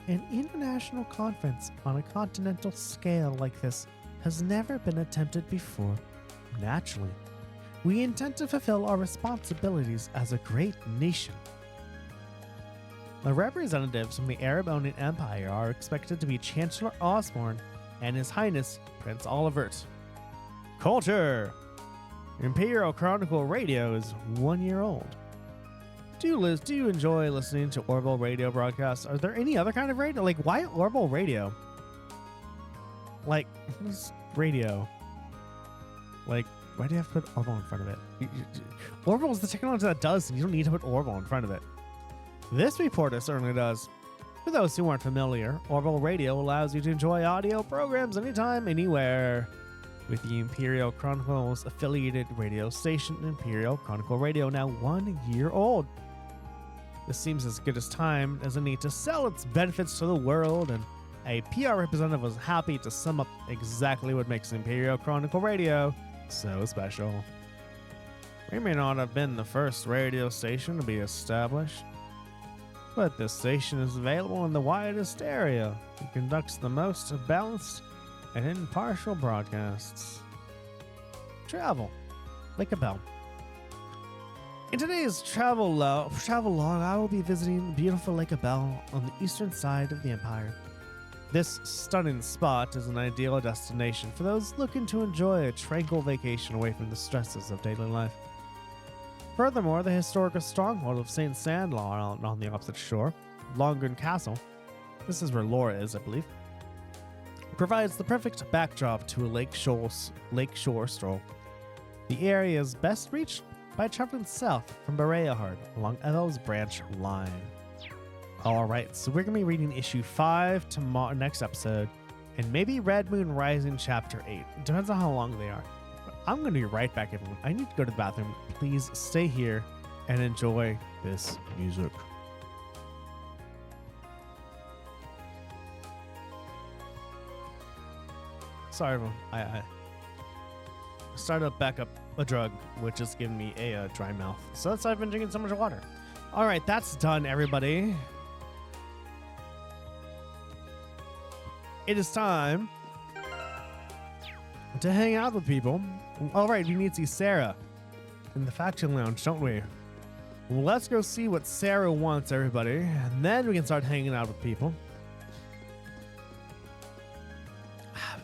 "An international conference on a continental scale like this has never been attempted before. Naturally, we intend to fulfill our responsibilities as a great nation." The representatives from the Arabonian Empire are expected to be Chancellor Osborne and His Highness Prince Olivert. Culture! Imperial Chronicle Radio is 1 year old. Do you enjoy listening to Orbal radio broadcasts? Are there any other kind of radio? Like, why Orbal radio? Like, what's radio? Like, why do you have to put Orbal in front of it? Orbal is the technology that does, and you don't need to put Orbal in front of it. This reporter certainly does. For those who aren't familiar, Orbal Radio allows you to enjoy audio programs anytime, anywhere. With the Imperial Chronicle's affiliated radio station, Imperial Chronicle Radio, now 1 year old. This seems as good as time as a need to sell its benefits to the world, and a PR representative was happy to sum up exactly what makes Imperial Chronicle Radio so special. We may not have been the first radio station to be established, but this station is available in the widest area. It conducts the most balanced and impartial broadcasts. Travel like a bell. In today's travel log, I will be visiting beautiful Lake Abel on the eastern side of the Empire. This stunning spot is an ideal destination for those looking to enjoy a tranquil vacation away from the stresses of daily life. Furthermore, the historical stronghold of St. Sandlaw on the opposite shore, Longren Castle, this is where Laura is, I believe, provides the perfect backdrop to a lake shore stroll. The area is best reached by traveling south from Bereahard along Evel's branch line. Alright, so we're going to be reading issue 5 tomorrow, next episode, and maybe Red Moon Rising chapter 8. It depends on how long they are. But I'm going to be right back, everyone. I need to go to the bathroom. Please stay here and enjoy this music. Sorry, everyone. I started back up a drug, which is giving me a dry mouth. So that's why I've been drinking so much water. All right, that's done, everybody. It is time to hang out with people. All right, we need to see Sarah in the faction lounge, don't we? Well, let's go see what Sarah wants, everybody, and then we can start hanging out with people.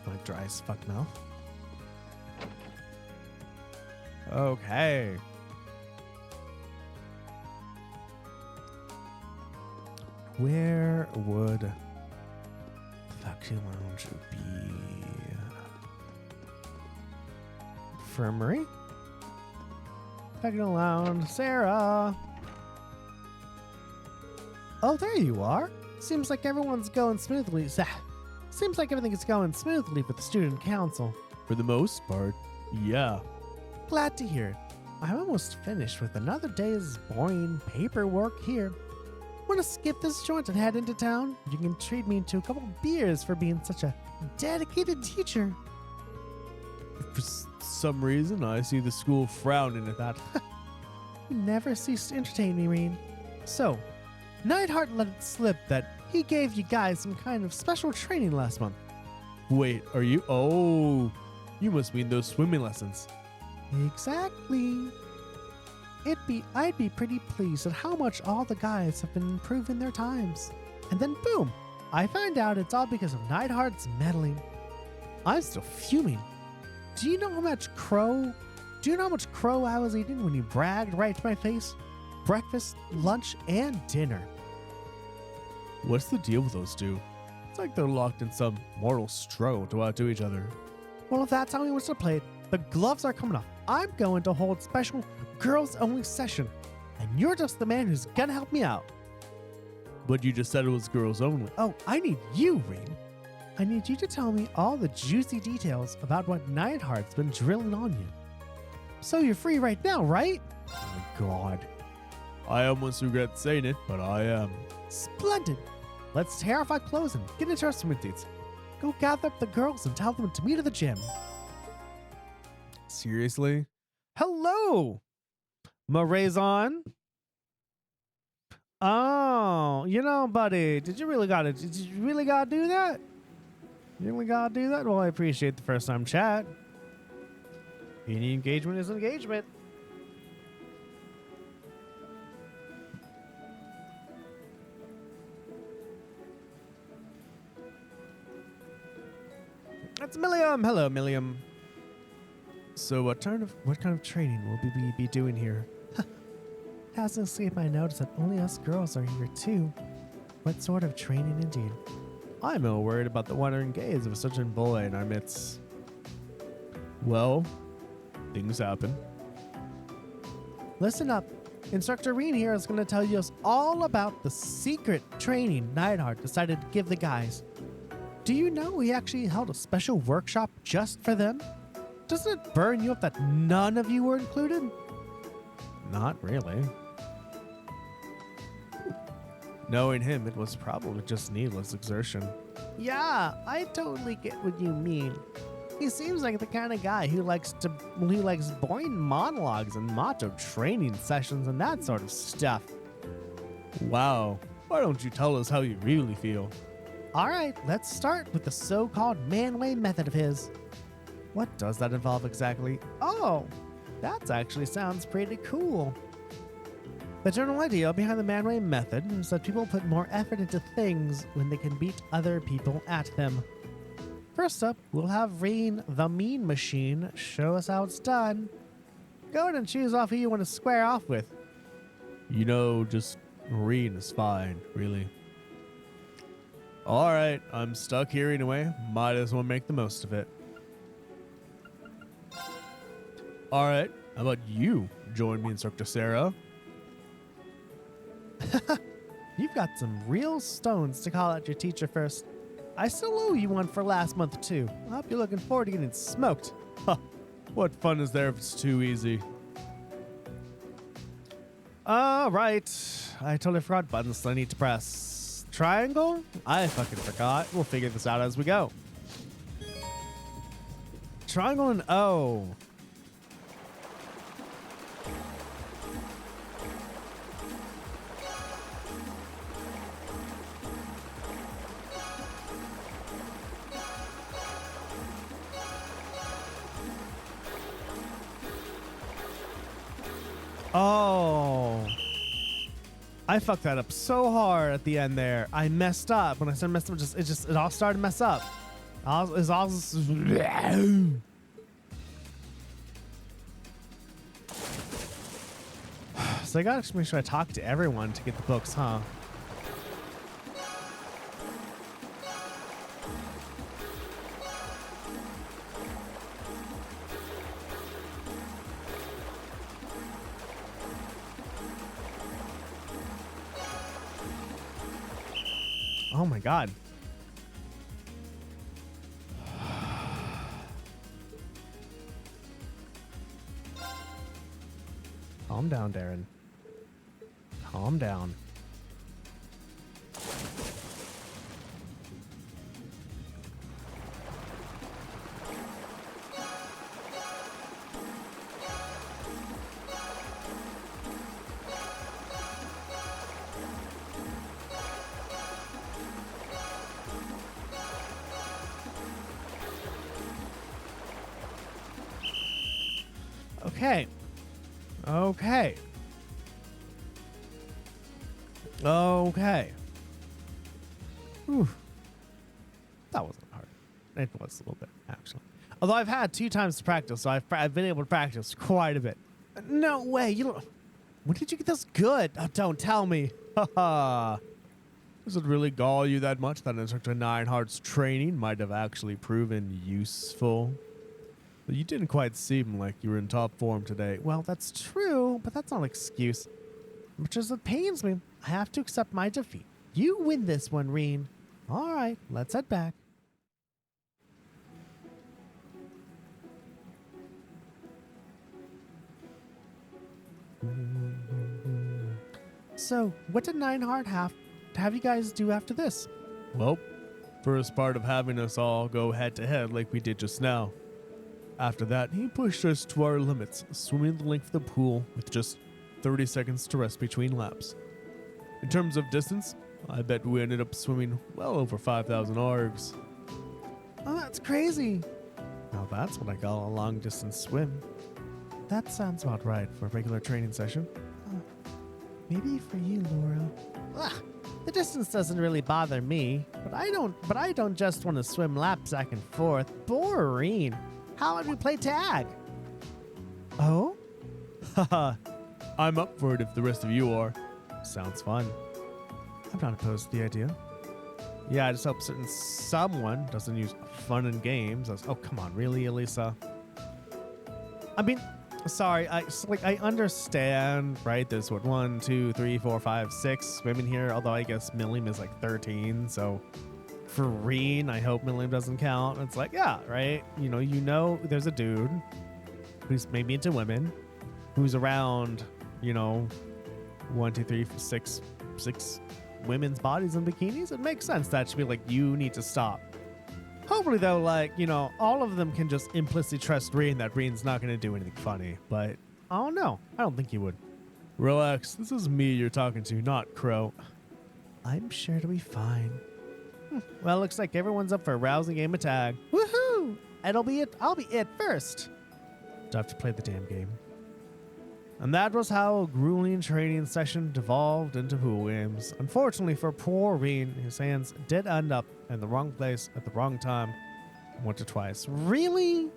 My dry as fuck mouth. Okay. Where would the faction lounge be? infirmary. Pecking around, Sarah. Oh, there you are. Seems like everyone's going smoothly. Seems like everything is going smoothly with the student council. For the most part, yeah. Glad to hear it. I'm almost finished with another day's boring paperwork here. Want to skip this joint and head into town? You can treat me to a couple beers for being such a dedicated teacher. For some reason, I see the school frowning at that. You never cease to entertain me, Reen. So, Neidhart let it slip that he gave you guys some kind of special training last month. Wait, are you? Oh, you must mean those swimming lessons. Exactly. I'd be pretty pleased at how much all the guys have been improving their times. And then boom, I find out it's all because of Neidhart's meddling. I'm still fuming. Do you know how much crow I was eating when you bragged right to my face? Breakfast, lunch, and dinner. What's the deal with those two? It's like they're locked in some mortal struggle to outdo each other. Well, if that's how he wants to play it, the gloves are coming off. I'm going to hold special girls-only session, and you're just the man who's gonna help me out. But you just said it was girls only. Oh, I need you, Reen. I need you to tell me all the juicy details about what Neidhart's been drilling on you. So you're free right now, right? Oh my god. I almost regret saying it, but I am. Splendid. Let's tear off our clothes and get into our swim suits. Go gather up the girls and tell them to meet at the gym. Seriously? Hello, Marazon. Oh, you know, buddy, did you really gotta do that? You really gotta do that? Well, I appreciate the first time chat. Any engagement is engagement. That's Millium. Hello, Millium. So what kind of training will we be doing here? Hasn't escaped my notice that only us girls are here too. What sort of training indeed? I'm more worried about the wandering gaze of a certain boy in our midst. Well, things happen. Listen up. Instructor Reen here is going to tell you us all about the secret training Neidhart decided to give the guys. Do you know he actually held a special workshop just for them? Doesn't it burn you up that none of you were included? Not really. Knowing him, it was probably just needless exertion. Yeah, I totally get what you mean. He seems like the kind of guy who likes boring monologues and macho training sessions and that sort of stuff. Wow, why don't you tell us how you really feel? All right, let's start with the so-called man-way method of his. What does that involve exactly? Oh, that actually sounds pretty cool. The general idea behind the man-way method is that people put more effort into things when they can beat other people at them. First up, we'll have Reen, the mean machine, show us how it's done. Go ahead and choose off who you want to square off with. You know, just Reen is fine, really. All right, I'm stuck here anyway. Might as well make the most of it. All right, how about you join me, Instructor Sarah? You've got some real stones to call out your teacher first. I still owe you one for last month, too. I hope you're looking forward to getting smoked. Huh. What fun is there if it's too easy? All right. I totally forgot buttons that I need to press. Triangle? I fucking forgot. We'll figure this out as we go. Triangle and O. Oh, I fucked that up so hard at the end there. I messed up. When I said messed up, it all started to mess up. So I gotta make sure I talk to everyone to get the books, huh? Oh my god. Calm down, Darren. Calm down. Okay. Okay. Okay. Whew. That wasn't hard. It was a little bit, actually. Although I've had 2 times to practice, so I've been able to practice quite a bit. No way. You don't. When did you get this good? Oh, don't tell me. Haha. Does it really gall you that much that Instructor 9 Hearts training might have actually proven useful? But you didn't quite seem like you were in top form today. Well, that's true, but that's not an excuse. Much as it pains me, I have to accept my defeat. You win this one, Reen. All right, let's head back. So, what did Nineheart have to have you guys do after this? Well, first part of having us all go head to head like we did just now. After that, he pushed us to our limits, swimming the length of the pool with just 30 seconds to rest between laps. In terms of distance, I bet we ended up swimming well over 5,000 args. Oh, that's crazy. Now that's what I call a long distance swim. That sounds about right for a regular training session. Maybe for you, Laura. Ugh, the distance doesn't really bother me, but I don't just want to swim laps back and forth. Boring. How would we play tag? Oh? Haha. I'm up for it if the rest of you are. Sounds fun. I'm not opposed to the idea. Yeah, I just hope someone doesn't use fun and games as, oh, come on, really, Alisa? I mean, sorry, I understand, right? There's what, 1, 2, 3, 4, 5, 6 women here, although I guess Millium is like 13, so for Reen, I hope Millium doesn't count. It's like, yeah, right? You know, there's a dude who's maybe into women, who's around, 1, 2, 3, 6 women's bodies in bikinis. It makes sense that should be like, you need to stop. Hopefully, though, all of them can just implicitly trust Reen that Reen's not going to do anything funny. But I don't know. I don't think he would. Relax. This is me you're talking to, not Crow. I'm sure it'll be fine. Well, looks like everyone's up for a rousing game of tag. Woohoo! I'll be it first. Do I have to play the damn game? And that was how a grueling training session devolved into pool games. Unfortunately for poor Reen, his hands did end up in the wrong place at the wrong time once or twice. Really?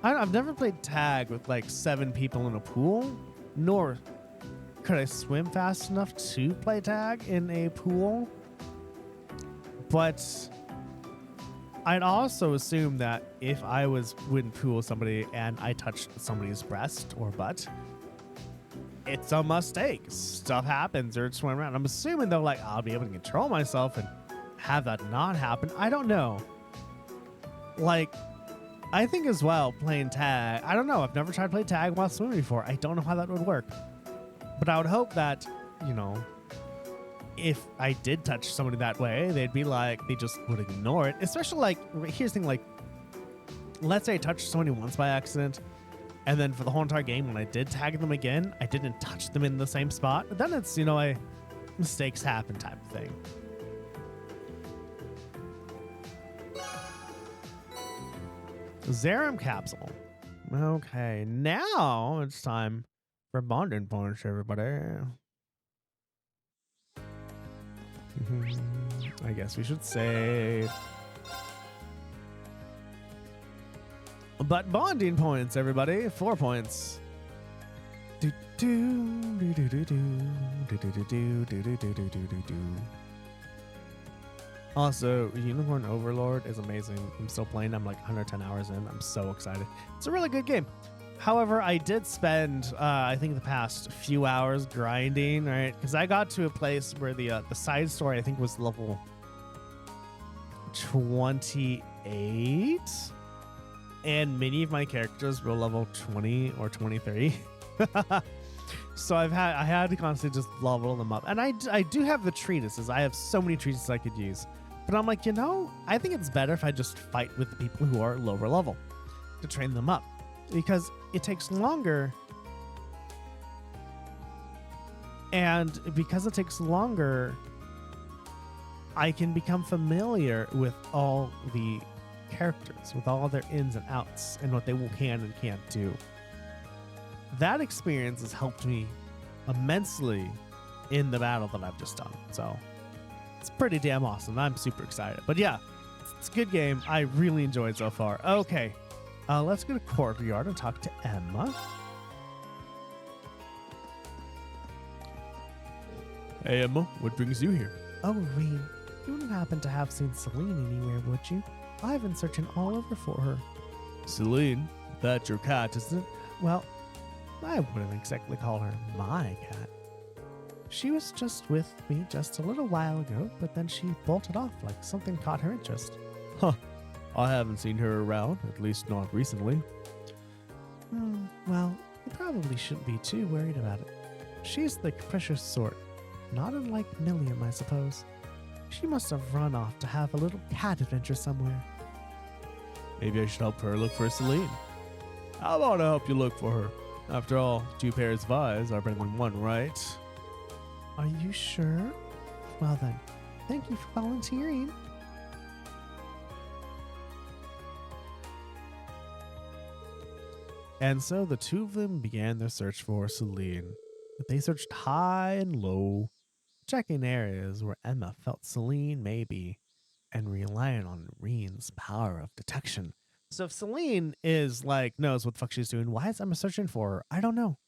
I've never played tag with like 7 people in a pool, nor could I swim fast enough to play tag in a pool. But I'd also assume that if I was in pool with somebody and I touched somebody's breast or butt, it's a mistake. Stuff happens or it's running around. I'm assuming though, I'll be able to control myself and have that not happen. I don't know. I think as well, playing tag, I don't know. I've never tried to play tag while swimming before. I don't know how that would work. But I would hope that, if I did touch somebody that way, they'd be they just would ignore it. Especially here's the thing, let's say I touched somebody once by accident, and then for the whole entire game, when I did tag them again, I didn't touch them in the same spot. But then it's, a mistakes happen type of thing. Zerum capsule. Okay, now it's time for bonding points, everybody. I guess we should save. But bonding points, everybody. 4 points. Also, Unicorn Overlord is amazing. I'm still playing. I'm 110 hours in. I'm so excited. It's a really good game. However, I did spend, I think, the past few hours grinding, right? Because I got to a place where the side story, I think, was level 28, and many of my characters were level 20 or 23. So I had to constantly just level them up, and I do have the treatises. I have so many treatises I could use, but I'm like, I think it's better if I just fight with the people who are lower level to train them up, because it takes longer. And because it takes longer, I can become familiar with all the characters, with all their ins and outs, and what they can and can't do. That experience has helped me immensely in the battle that I've just done. So it's pretty damn awesome. I'm super excited. But yeah, it's a good game. I really enjoyed so far. Okay, let's go to Courtyard and talk to Emma. Hey, Emma, what brings you here? Oh, Reed, you wouldn't happen to have seen Celine anywhere, would you? I've been searching all over for her. Celine? That's your cat, isn't it? Well, I wouldn't exactly call her my cat. She was just with me just a little while ago, but then she bolted off like something caught her interest. Huh. I haven't seen her around, at least not recently. Well, you probably shouldn't be too worried about it. She's the capricious sort. Not unlike Millium, I suppose. She must have run off to have a little cat adventure somewhere. Maybe I should help her look for Celine. How about I help you look for her? After all, 2 pairs of eyes are better than 1, right? Are you sure? Well then, thank you for volunteering. And so the two of them began their search for Celine. They searched high and low, checking areas where Emma felt Celine may be, and relying on Reen's power of detection. So if Celine is like, knows what the fuck she's doing, why is Emma searching for her? I don't know.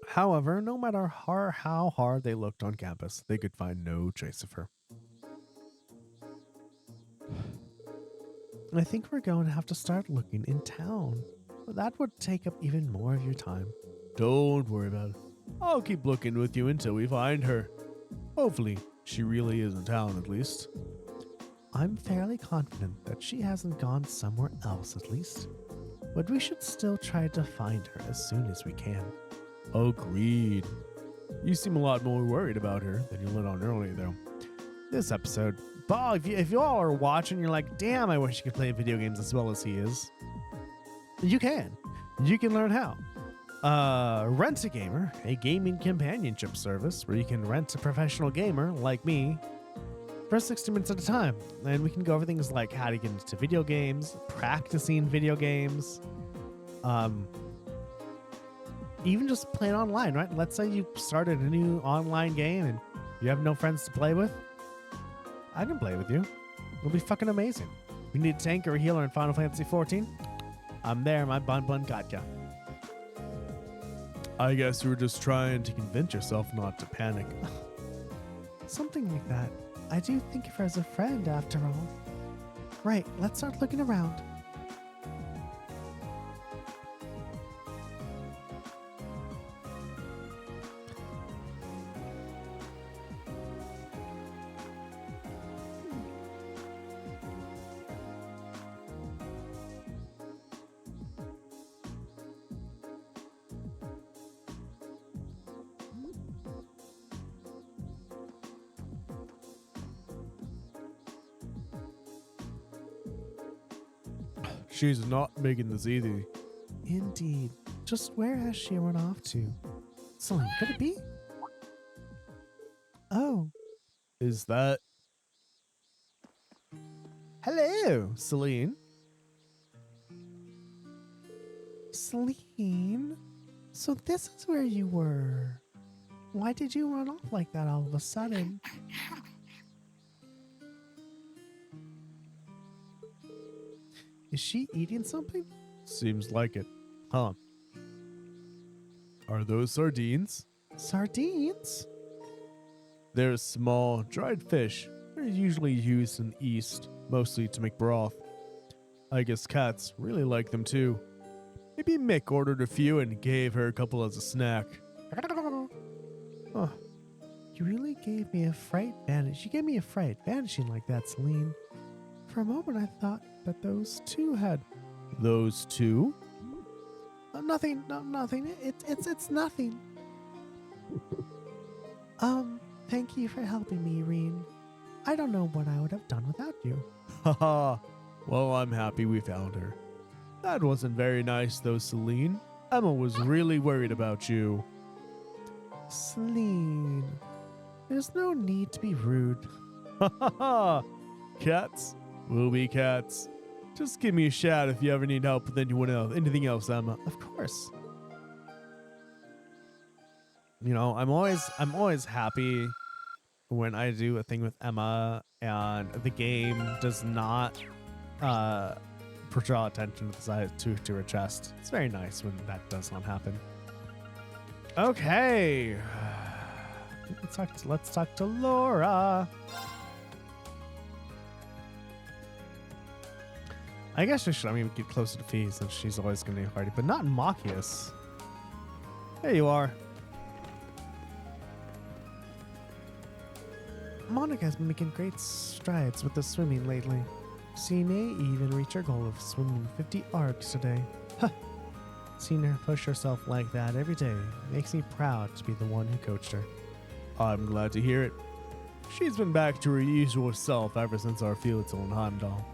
However, no matter how hard they looked on campus, they could find no trace of her. I think we're going to have to start looking in town. That would take up even more of your time. Don't worry about it. I'll keep looking with you until we find her. Hopefully, she really is in town at least. I'm fairly confident that she hasn't gone somewhere else at least. But we should still try to find her as soon as we can. Agreed. You seem a lot more worried about her than you let on earlier, though. This episode, but if you all are watching, you're like, damn, I wish you could play video games as well as he is. You can. You can learn how. Rent-A-Gamer, a gaming companionship service where you can rent a professional gamer like me for 60 minutes at a time. And we can go over things like how to get into video games, practicing video games, even just playing online, right? Let's say you started a new online game and you have no friends to play with. I can play with you. It'll be fucking amazing. We need a tank or a healer in Final Fantasy 14. I'm there, my bun got ya. I guess you were just trying to convince yourself not to panic. Something like that. I do think of her as a friend after all. Right, let's start looking around. She's not making this easy. Indeed. Just where has she run off to? Celine, could it be? Oh. Is that... Hello, Celine. Celine? So this is where you were. Why did you run off like that all of a sudden? Is she eating something? Seems like it. Huh. Are those sardines? Sardines? They're small, dried fish. They're usually used in the East, mostly to make broth. I guess cats really like them too. Maybe Mick ordered a few and gave her a couple as a snack. Oh, you really gave me a fright vanish. You gave me a fright vanishing like that, Celine. For a moment, I thought that those two had. Those two? Nothing. No, nothing. It's nothing. Thank you for helping me, Reen. I don't know what I would have done without you. Haha. Well, I'm happy we found her. That wasn't very nice, though, Celine. Emma was really worried about you. Celine, there's no need to be rude. Ha ha ha! Cats will be cats. Just give me a shout if you ever need help with anything else, Emma. Of course. You know, I'm always happy when I do a thing with Emma and the game does not draw attention to the side to her chest. It's very nice when that does not happen. Okay. Let's talk to Laura. I guess I should get closer to Fee since she's always going to be a party, but not in Machias. There you are. Monica has been making great strides with the swimming lately. She may even reach her goal of swimming 50 arcs today. Huh. Seeing her push herself like that every day makes me proud to be the one who coached her. I'm glad to hear it. She's been back to her usual self ever since our field till in Heimdall.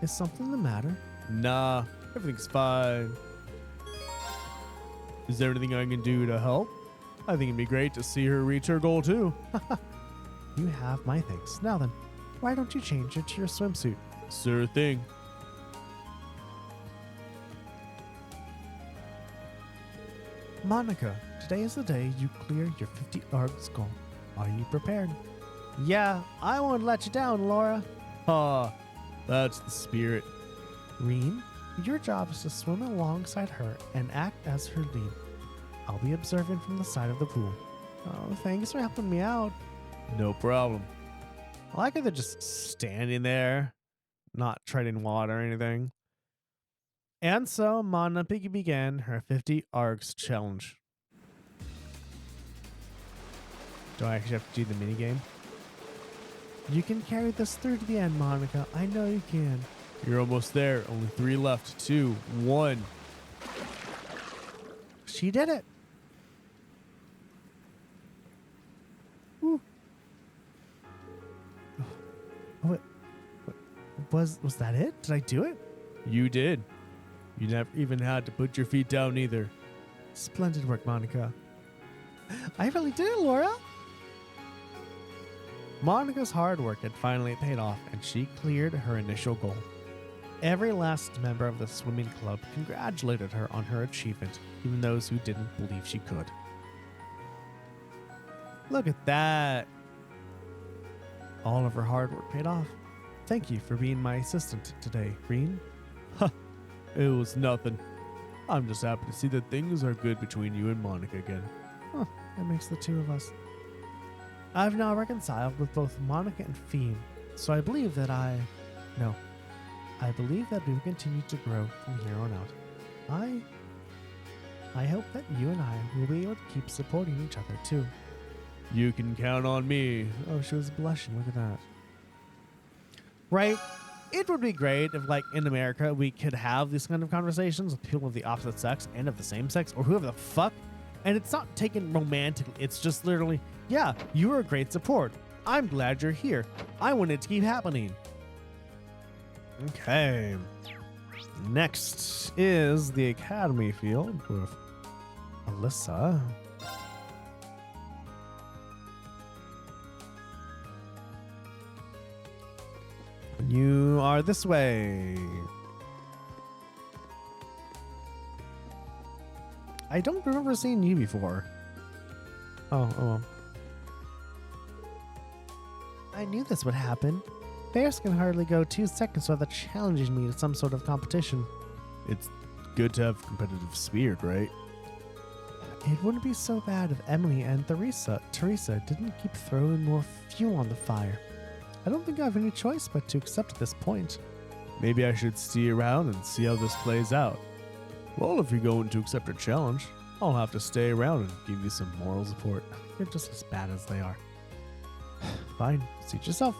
Is something the matter? Nah, everything's fine. Is there anything I can do to help? I think it'd be great to see her reach her goal too. You have my thanks. Now then, why don't you change it to your swimsuit? Sure thing. Monica, today is the day you clear your 50 arcs goal. Are you prepared? Yeah, I won't let you down, Laura. That's the spirit. Reen, your job is to swim alongside her and act as her lead. I'll be observing from the side of the pool. Oh, thanks for helping me out. No problem. I like how they're just standing there, not treading water or anything. And so Monica began her 50 arcs challenge. Do I actually have to do the minigame? You can carry this through to the end, Monica. I know you can. You're almost there. Only 3 left. 2, 1. She did it. Woo. Oh, was that it? Did I do it? You did. You never even had to put your feet down either. Splendid work, Monica. I really did it, Laura. Monica's hard work had finally paid off, and she cleared her initial goal. Every last member of the swimming club congratulated her on her achievement, even those who didn't believe she could. Look at that. All of her hard work paid off. Thank you for being my assistant today, Reen. Huh, it was nothing. I'm just happy to see that things are good between you and Monica again. Huh, that makes the two of us. I've now reconciled with both Monica and Fiend, so I believe that I believe that we will continue to grow from here on out. I hope that you and I will be able to keep supporting each other too. You can count on me. Oh, she was blushing. Look at that. Right? It would be great if, like, in America, we could have these kind of conversations with people of the opposite sex and of the same sex, or whoever the fuck. And it's not taken romantically. It's just literally, yeah, you were a great support. I'm glad you're here. I want it to keep happening. Okay. Next is the Academy field with Alisa. You are this way. I don't remember seeing you before. Oh. I knew this would happen. Ferris can hardly go 2 seconds without challenging me to some sort of competition. It's good to have competitive spirit, right? It wouldn't be so bad if Emily and Teresa didn't keep throwing more fuel on the fire. I don't think I have any choice but to accept at this point. Maybe I should stay around and see how this plays out. Well, if you're going to accept a challenge, I'll have to stay around and give you some moral support. You're just as bad as they are. Fine, suit yourself.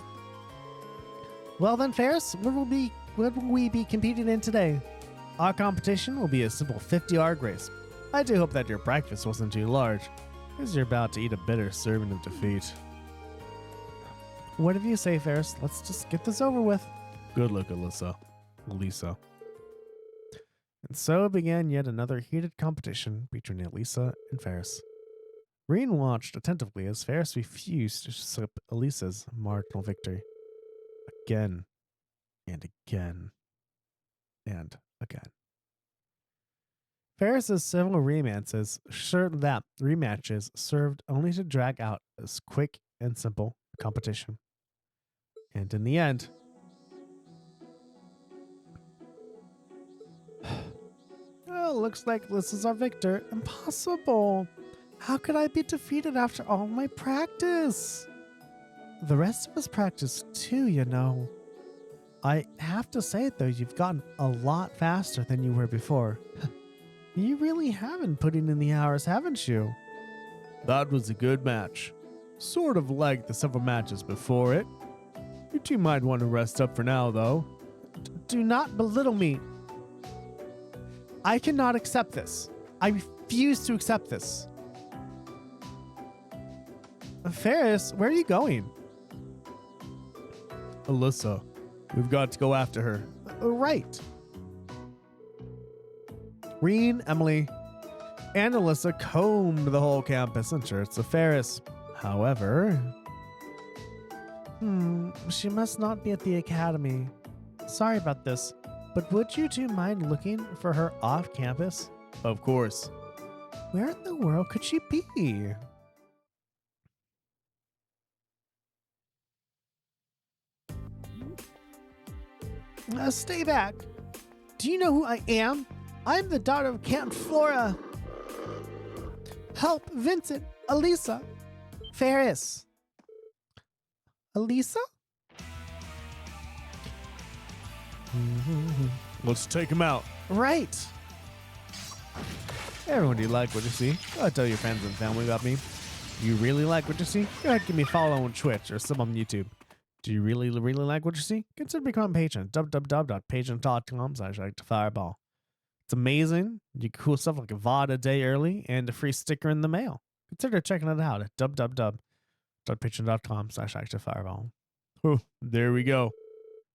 Well then, Ferris, what will we be competing in today? Our competition will be a simple 50-yard race. I do hope that your breakfast wasn't too large, because you're about to eat a bitter serving of defeat. Whatever you say, Ferris. Let's just get this over with. Good luck, Alisa. And so began yet another heated competition between Alisa and Ferris. Reen watched attentively as Ferris refused to slip Alisa's marginal victory. Again, and again, and again. Ferris's several rematches served only to drag out this quick and simple competition. And in the end, well, looks like this is our victor. Impossible. How could I be defeated after all my practice? The rest of us practiced too, you know. I have to say it though, you've gotten a lot faster than you were before. You really haven't put in the hours, haven't you? That was a good match. Sort of like the several matches before it. You two might want to rest up for now, though. Do not belittle me. I cannot accept this. I refuse to accept this. Ferris, where are you going? Alisa, we've got to go after her. Right. Reen, Emily, and Alisa combed the whole campus in search of Ferris. However, she must not be at the academy. Sorry about this, but would you two mind looking for her off campus? Of course. Where in the world could she be? Stay back. Do you know who I am? I'm the daughter of Count Flora. Help, Vincent, Alisa, Ferris. Alisa? Let's take him out. Right. Everyone, do you like what you see? Go ahead, tell your friends and family about me. Do you really like what you see? Go ahead, give me a follow on Twitch or sub on YouTube. Do you really like what you see? Consider becoming a patron. www.patreon.com/fireball. It's amazing. You get cool stuff like a VOD a day early and a free sticker in the mail. Consider checking it out at www.patreon.com/activefireball. Oh, there we go.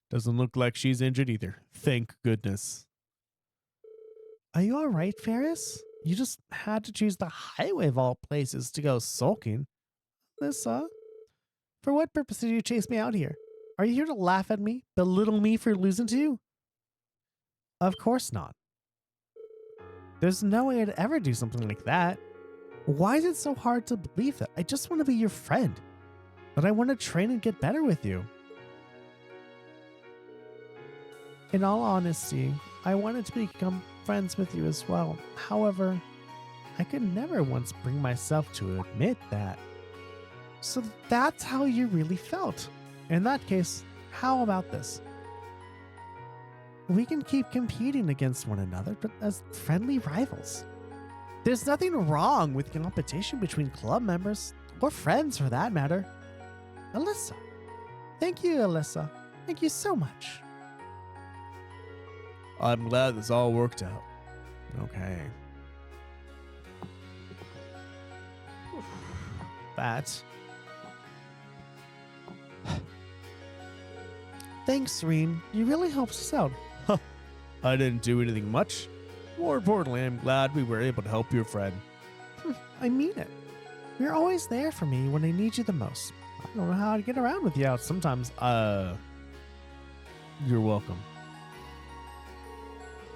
Doesn't look like she's injured either. Thank goodness. Are you alright, Ferris? You just had to choose the highway of all places to go sulking. Alisa, for what purpose did you chase me out here? Are you here to laugh at me? Belittle me for losing to you? Of course not. There's no way I'd ever do something like that. Why is it so hard to believe that? I just want to be your friend. But I want to train and get better with you. In all honesty, I wanted to become friends with you as well. However, I could never once bring myself to admit that. So that's how you really felt. In that case, how about this? We can keep competing against one another, but as friendly rivals. There's nothing wrong with competition between club members, or friends for that matter. Alisa. Thank you, Alisa. Thank you so much. I'm glad this all worked out. Okay. That. Thanks, Reen. You really helped us out. I didn't do anything much. More importantly, I'm glad we were able to help your friend. I mean it. You're always there for me when I need you the most. I don't know how to get around with you out sometimes. You're welcome.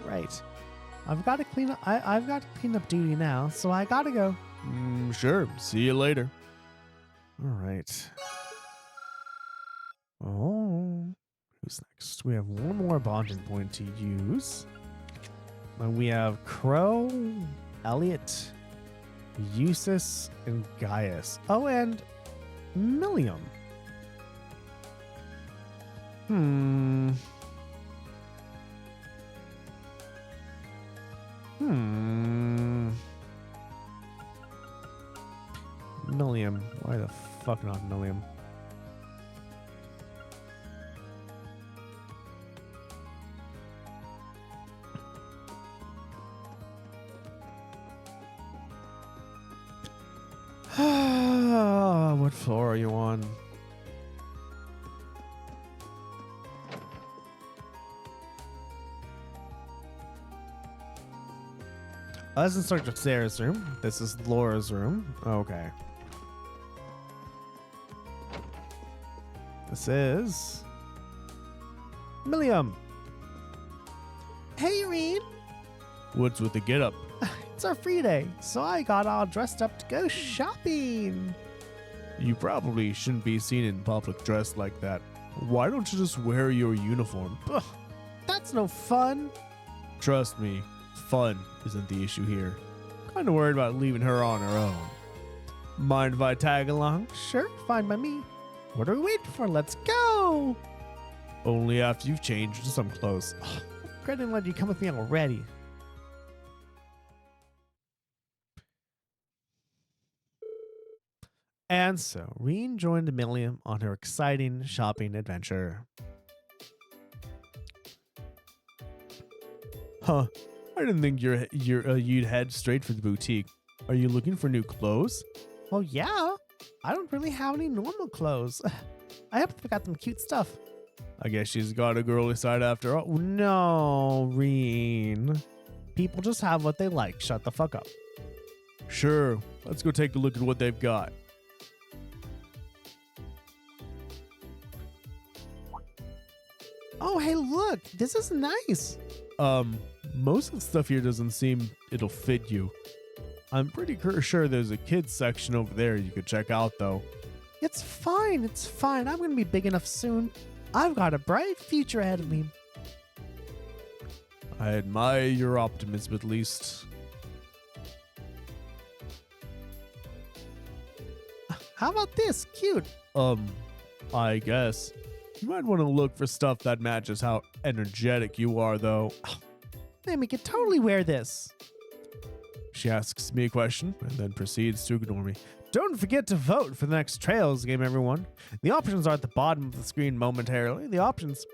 Right. I've got to clean up. I've got clean up duty now, so I gotta go. Sure. See you later. All right. Oh. names next. We have one more bonding point to use. And we have Crow, Elliot, Eustace, and Gaius. Oh, and Millium. Millium. Why the fuck not Millium? What floor are you on? That's Instructor Sarah's room. This is Laura's room. Okay. This is Millium. Hey, Reed. What's with the get-up? It's our free day, so I got all dressed up to go shopping. You probably shouldn't be seen in public dressed like that. Why don't you just wear your uniform? Ugh, that's no fun. Trust me, fun isn't the issue here. Kinda worried about leaving her on her own. Mind if I tag along? Sure, fine by me. What are we waiting for? Let's go! Only after you've changed into some clothes. Great, didn't let you come with me already. And so, Reen joined Millium on her exciting shopping adventure. Huh, I didn't think you'd head straight for the boutique. Are you looking for new clothes? Well, yeah. I don't really have any normal clothes. I hope I got some cute stuff. I guess she's got a girly side after all. No, Reen. People just have what they like. Shut the fuck up. Sure, let's go take a look at what they've got. Oh, hey, look, this is nice. Most of the stuff here doesn't seem it'll fit you. I'm pretty sure there's a kids section over there you could check out, though. It's fine, it's fine. I'm gonna be big enough soon. I've got a bright future ahead of me. I admire your optimism, at least. How about this? Cute. I guess. You might want to look for stuff that matches how energetic you are, though. Man, we could totally wear this. She asks me a question and then proceeds to ignore me. Don't forget to vote for the next Trails game, everyone. The options are at the bottom of the screen momentarily. The options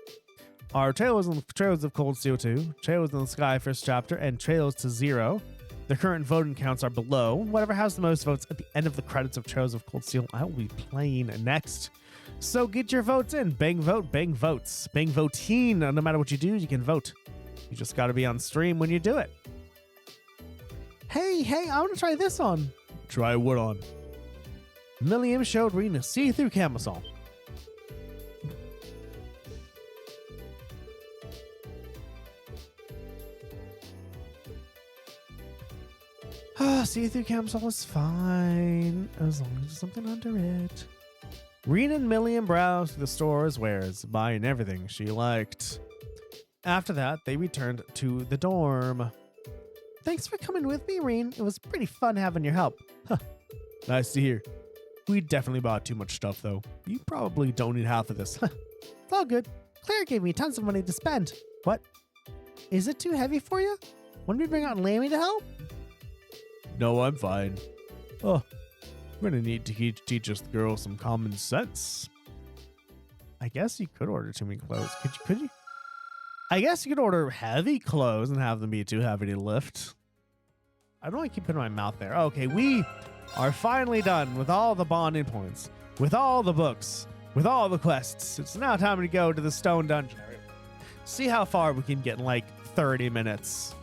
are Trails of Cold Steel 2, Trails in the Sky First Chapter, and Trails to Zero. The current voting counts are below. Whatever has the most votes at the end of the credits of Trails of Cold Steel, I will be playing next. So get your votes in. Bang vote, bang votes. Bang voting. No matter what you do, you can vote. You just got to be on stream when you do it. Hey, I want to try this on. Try what on? Millium showed Reen see-through camisole. See-through camisole is fine, as long as there's something under it. Reen and Millium browsed through the store's wares, buying everything she liked. After that, they returned to the dorm. Thanks for coming with me, Reen. It was pretty fun having your help. Huh. Nice to hear. We definitely bought too much stuff, though. You probably don't need half of this. It's all good. Claire gave me tons of money to spend. What? Is it too heavy for you? Want me to bring out Lammy to help? No, I'm fine. Oh, we're gonna need to teach this girl some common sense. I guess you could order too many clothes. Could you? I guess you could order heavy clothes and have them be too heavy to lift. I don't want to keep putting my mouth there. Okay, we are finally done with all the bonding points, with all the books, with all the quests. It's now time to go to the Stone Dungeon. See how far we can get in like 30 minutes.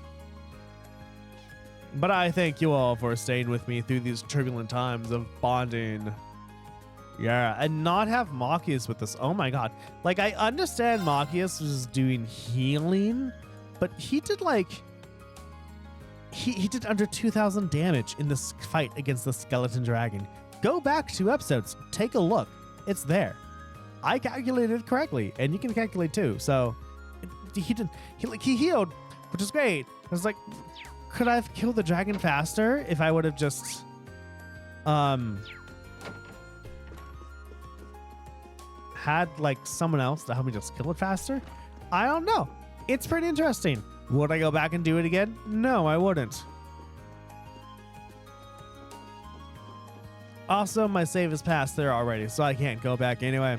But I thank you all for staying with me through these turbulent times of bonding. Yeah, and not have Machias with us. Oh my god. Like, I understand Machias was doing healing, but he did like... He did under 2,000 damage in this fight against the skeleton dragon. Go back 2 episodes. Take a look. It's there. I calculated it correctly, and you can calculate too. So he healed, which is great. I was like, could I have killed the dragon faster if I would have just had like someone else to help me just kill it faster? I don't know. It's pretty interesting. Would I go back and do it again? No, I wouldn't. Also, my save is past there already, so I can't go back anyway.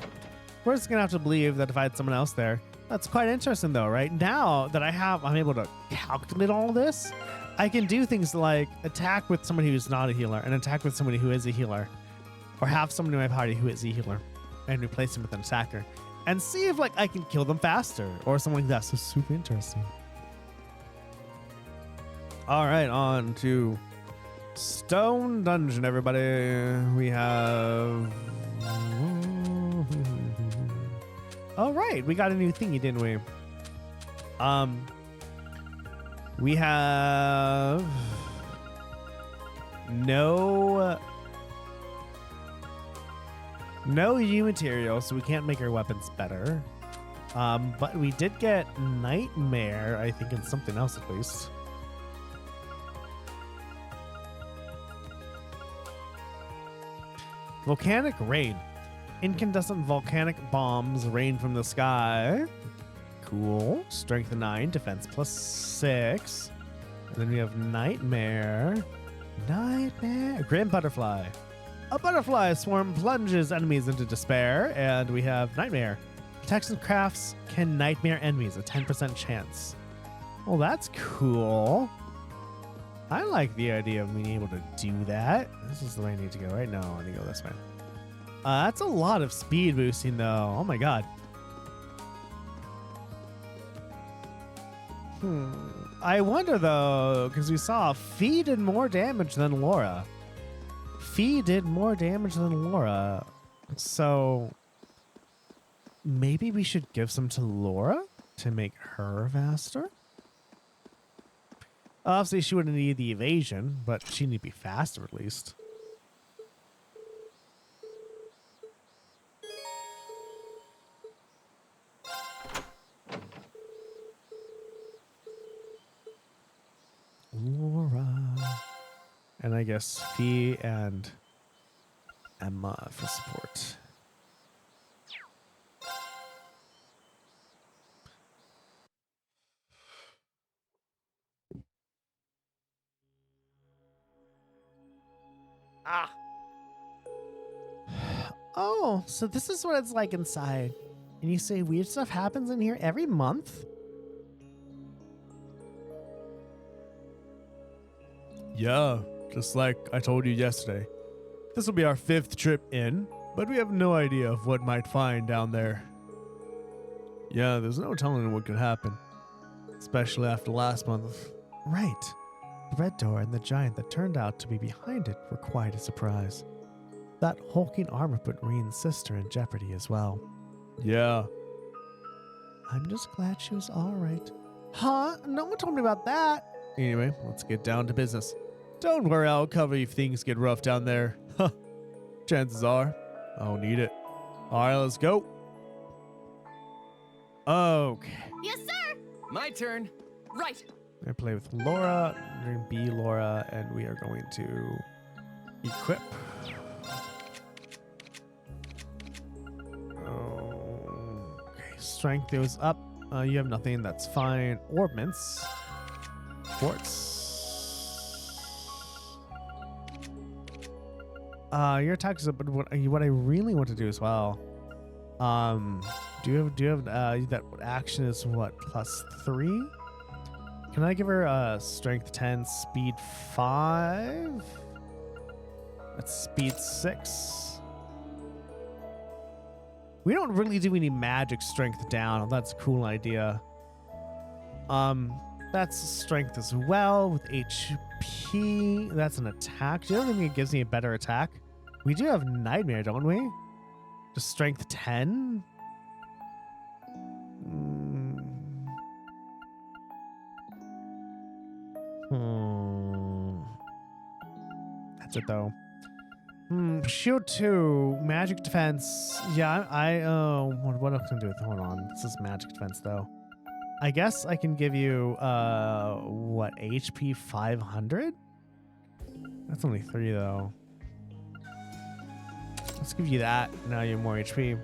We're just gonna have to believe that if I had someone else there. That's quite interesting though, right? Now that I'm able to calculate all of this, I can do things like attack with somebody who's not a healer and attack with somebody who is a healer, or have someone in my party who is a healer and replace him with an attacker and see if like I can kill them faster or something like that. So super interesting. All right, on to Stone Dungeon, everybody. We have... All right, we got a new thingy, didn't we? We have no U material, so we can't make our weapons better. But we did get Nightmare, I think, and something else at least. Volcanic Rain. Incandescent volcanic bombs rain from the sky. Cool. Strength 9, defense +6. And then we have Nightmare. Grim Butterfly. A butterfly swarm plunges enemies into despair. And we have Nightmare. Protection crafts can nightmare enemies, a 10% chance. Well, that's cool. I like the idea of being able to do that. This is the way I need to go, right? No, I need to go this way. That's a lot of speed boosting, though. Oh, my God. I wonder, though, because we saw Fee did more damage than Laura. Fee did more damage than Laura. So maybe we should give some to Laura to make her faster? Obviously, she wouldn't need the evasion, but she need to be faster at least. Laura. And I guess Fee and Emma for support. Ah. Oh, so this is what it's like inside. And you say weird stuff happens in here every month? Yeah, just like I told you yesterday. This will be our 5th trip in, but we have no idea of what might find down there. Yeah, there's no telling what could happen, especially after last month. Right. The red door and the giant that turned out to be behind it were quite a surprise. That hulking armor put Reen's sister in jeopardy as well. Yeah. I'm just glad she was all right. Huh? No one told me about that. Anyway, let's get down to business. Don't worry, I'll cover you if things get rough down there. Huh. Chances are, I'll need it. All right, let's go. Okay. Yes, sir. My turn. Right. I play with Laura. We're going to be Laura, and we are going to equip. Okay, strength goes up. You have nothing. That's fine. Orbments. Quartz. Your attack is up, but what I really want to do as well. Do you have that action is what, +3? Can I give her strength 10, speed 5? That's speed 6. We don't really do any magic strength down. That's a cool idea. That's strength as well with HP. That's an attack. Do you ever think it gives me a better attack? We do have Nightmare, don't we? Just strength 10? That's it, though. Shield 2, magic defense. Yeah, what else can I do with, hold on. This is magic defense though. I guess I can give you, what, HP 500? That's only 3 though. Let's give you that. Now you have more HP.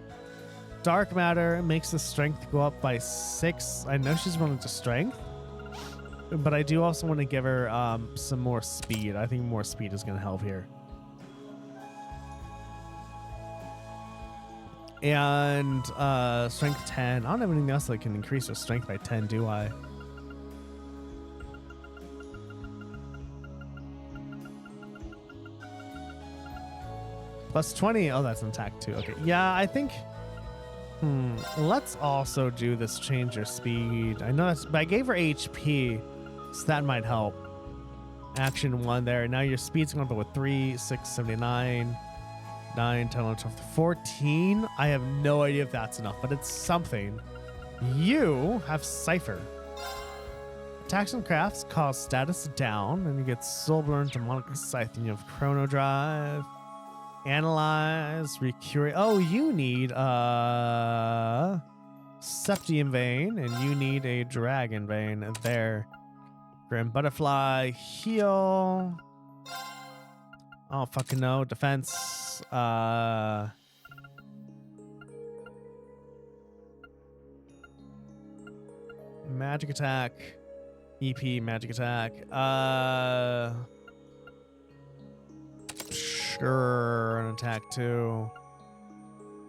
Dark matter makes the strength go up by 6. I know she's running to strength, but I do also want to give her some more speed. I think more speed is going to help here. And strength 10. I don't have anything else that can increase her strength by 10, do I? Plus 20. Oh, that's an attack too. Okay. Yeah, I think. Let's also do this change your speed. I know that's, but I gave her HP, so that might help. Action 1 there. Now your speed's going up with 3, 6, 79, 9, 10, 11, 12, 14. I have no idea if that's enough, but it's something. You have Cipher. Attacks and crafts cause status down, and you get Soul Burn, Demonic Scythe, and you have Chrono Drive. Analyze, recurate. Oh, you need Septium Vein, and you need a Dragon Vein there. Grim Butterfly, heal. Oh, fucking no. Defense. Magic attack. EP, magic attack. Sure, an attack too.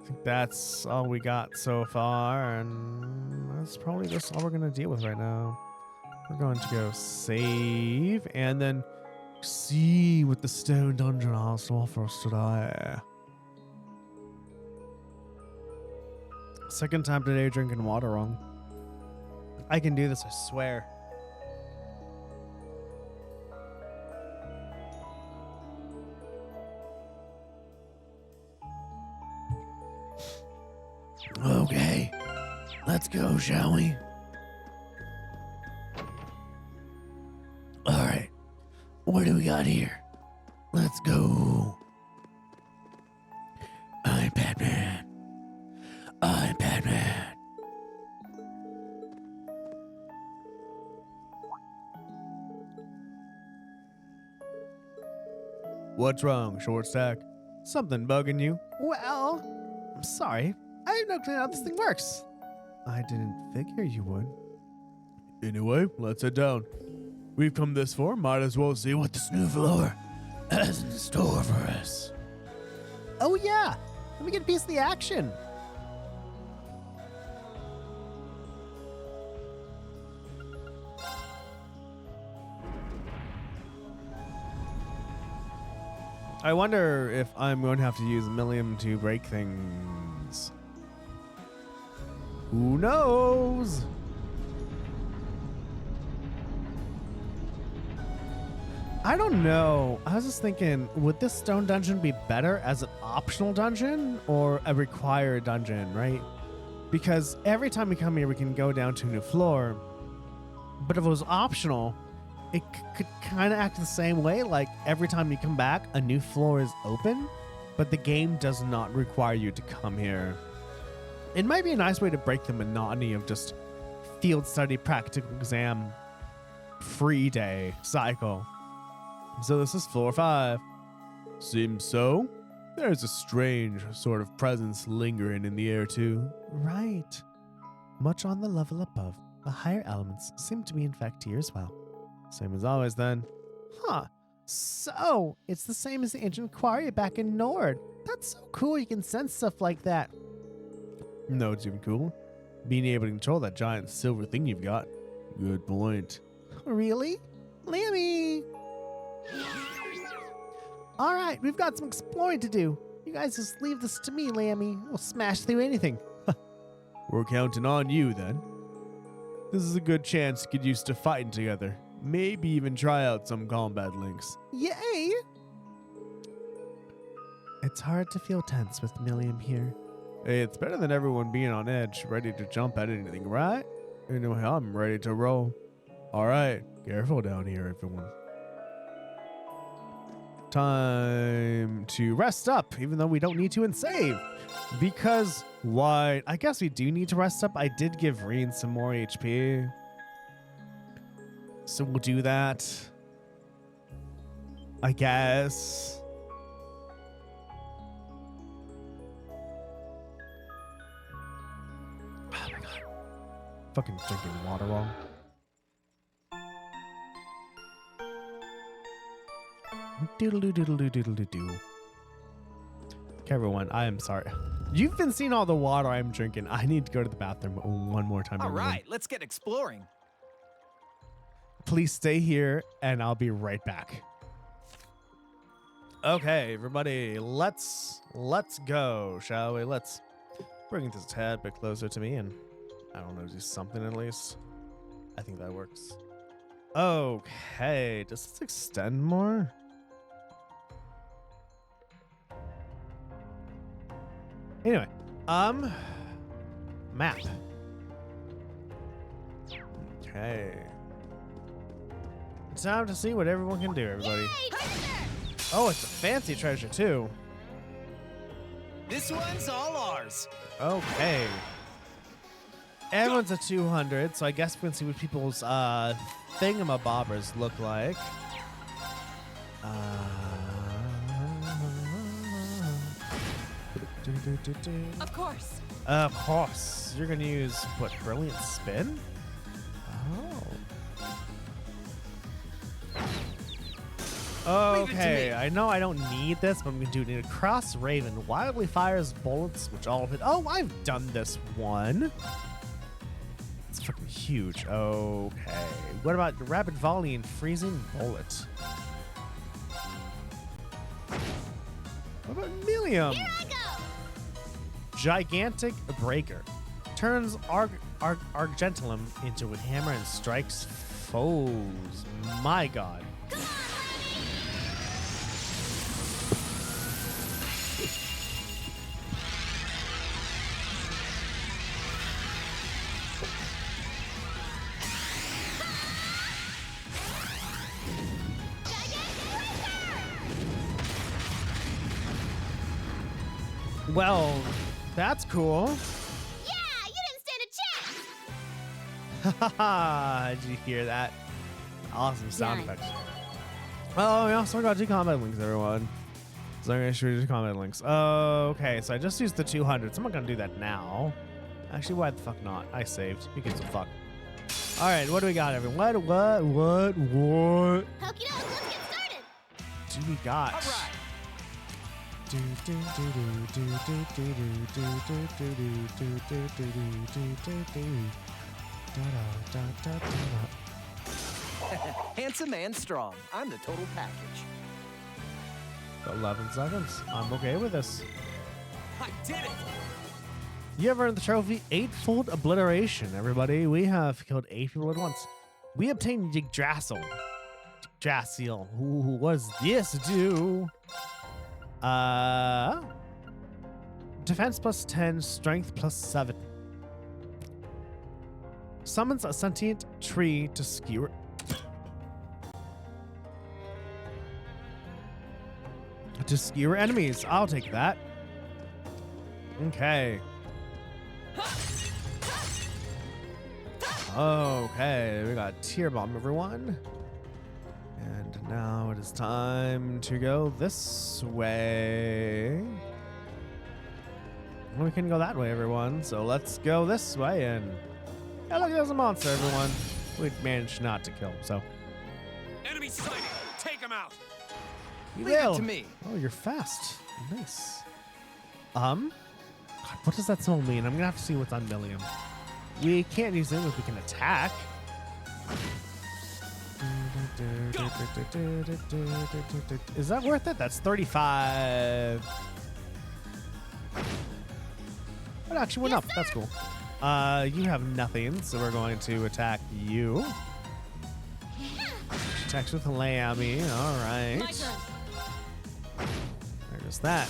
I think that's all we got so far, and that's probably just all we're gonna deal with right now. We're going to go save and then see what the stone dungeon has to offer us today. Second time today drinking water wrong. I can do this, I swear. Okay, let's go, shall we? All right, what do we got here? Let's go. I'm Batman. I'm Batman. What's wrong, short stack? Something bugging you? Well, I'm sorry. I have no clue how this thing works. I didn't figure you would. Anyway, let's head down. We've come this far, might as well see what this new floor has in store for us. Oh yeah, let me get a piece of the action. I wonder if I'm going to have to use Millium to break things. Who knows? I don't know. I was just thinking, would this stone dungeon be better as an optional dungeon or a required dungeon, right? Because every time we come here, we can go down to a new floor. But if it was optional, it could kind of act the same way. Like every time you come back, a new floor is open, but the game does not require you to come here. It might be a nice way to break the monotony of just field study, practical exam, free day cycle. So this is floor 5. Seems so. There's a strange sort of presence lingering in the air too. Right. Much on the level above, the higher elements seem to be in fact here as well. Same as always then. Huh. So, it's the same as the ancient quarry back in Nord. That's so cool you can sense stuff like that. No, it's even cool. Being able to control that giant silver thing you've got. Good point. Really? Lammy! Alright, we've got some exploring to do. You guys just leave this to me, Lammy. We'll smash through anything. We're counting on you then. This is a good chance to get used to fighting together. Maybe even try out some combat links. Yay! It's hard to feel tense with Millium here. Hey, it's better than everyone being on edge, ready to jump at anything, right? Anyway, I'm ready to roll. Alright, careful down here, everyone. Time to rest up, even though we don't need to, and save. Because why? I guess we do need to rest up. I did give Reen some more HP. So we'll do that. I guess. Oh my god. Fucking drinking water wrong. Doodle-doo-doodle-doo-doodle-doo. Okay, everyone, I am sorry. You've been seeing all the water I'm drinking. I need to go to the bathroom one more time. All everyone. right, let's get exploring. Please stay here, and I'll be right back. Okay, everybody, let's go, shall we? Let's bring this a tad bit closer to me, and I don't know, do something at least. I think that works. Okay, does this extend more? Anyway, map. Okay. It's time to see what everyone can do, everybody. Yay, Oh, it's a fancy treasure, too. This one's all ours. Okay. Everyone's a 200, so I guess we can see what people's thingamabobbers look like. Of course. Of course. You're going to use, what, Brilliant Spin? Oh. Leave it to Okay, me. I know I don't need this, but I'm going to do it. Cross Raven wildly fires bullets, which all hit. Oh, I've done this one. It's fucking huge. Okay. What about Rapid Volley and Freezing Bullet? What about Millium? Here I go. Gigantic Breaker. Turns Argentilum into a hammer and strikes foes. My god. Come on, Well, that's cool. Yeah, you didn't stand a chance. Haha, did you hear that? Awesome sound Done. effects. Oh, we also got 2 combat links, everyone. So I'm going to show you 2 combat links. Okay, so I just used the 200, so I'm not going to do that now. Actually, why the fuck not? I saved. Who gives a fuck? All right, what do we got, everyone? What? Okey doke, let's get started. Do we got? All right. Handsome and strong. I'm the total package. 11 seconds. I'm okay with this. I did it. You have earned the trophy Eightfold Obliteration, everybody. We have killed 8 people at once. We obtained Yggdrasil. Yggdrasil. Ooh, what does this do? Defense plus 10, strength plus 7. Summons a sentient tree to skewer. To skewer enemies. I'll take that. Okay. Okay, we got Tier Bomb, everyone. And now it is time to go this way. We can go that way, everyone. So let's go this way. And yeah, look, there's a monster, everyone. We managed not to kill him, so. Enemy sighted. Take him out. You Leave it will. to me. Oh, you're fast. Nice. God, what does that symbol mean? I'm gonna have to see what's on Millium. We can't use it if we can attack. Is that worth it? That's 35. But actually went up. That's cool. You have nothing, so we're going to attack you. Attacks with Lammy. All right. My turn. There's that.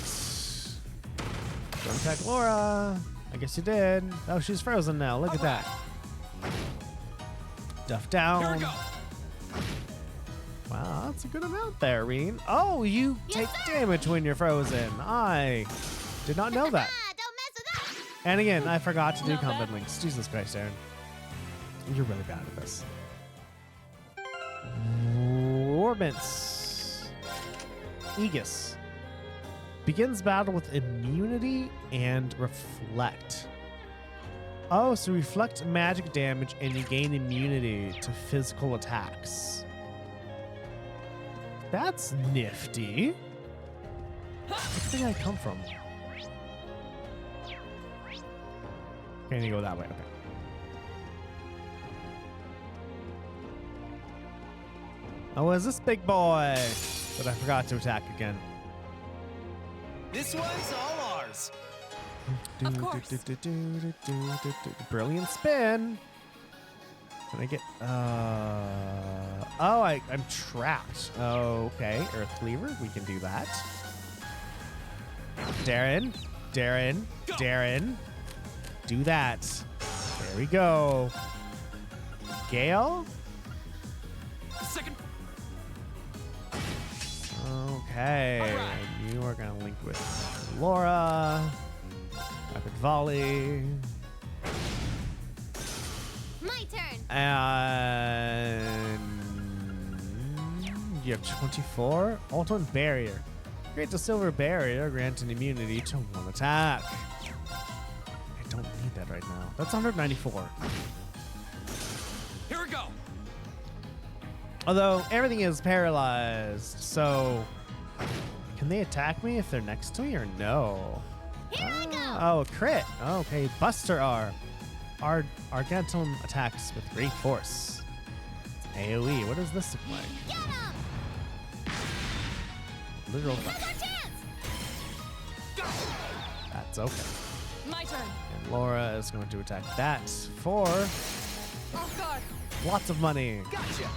Don't attack Laura. I guess you did. Oh, she's frozen now. Look at that. Duff Here we down. go. Wow, that's a good amount there, Reen. Oh, you take damage when you're frozen. I did not know that. Don't mess with us. And again, I forgot to do Not combat bad. links. Jesus Christ, Aaron. You're really bad at this. Orbits. Aegis. Begins battle with immunity and reflect. Oh, so reflect magic damage and you gain immunity to physical attacks. That's nifty. Where did I come from? Okay, I need to go that way. Okay. Oh, is this big boy that I forgot to attack again? This one's all ours. Of course. Brilliant spin. Can I get? Oh, I'm trapped. Okay, Earth Cleaver. We can do that. Darren. Do that. There we go. Gale. Second. Okay. All right. You are gonna link with Laura. Rapid volley. My turn. And you have 24. Ultimate barrier. Create a silver barrier, granting immunity to one attack. I don't need that right now. That's 194. Here we go. Although everything is paralyzed, so can they attack me if they're next to me or no? Here I go. Oh, crit. Okay, Buster R. Argentum attacks with great force. It's AoE. What does this look like? Get him. Literal. Now's our chance. That's okay. My turn. And Laura is going to attack that for Off guard. lots of money. Gotcha.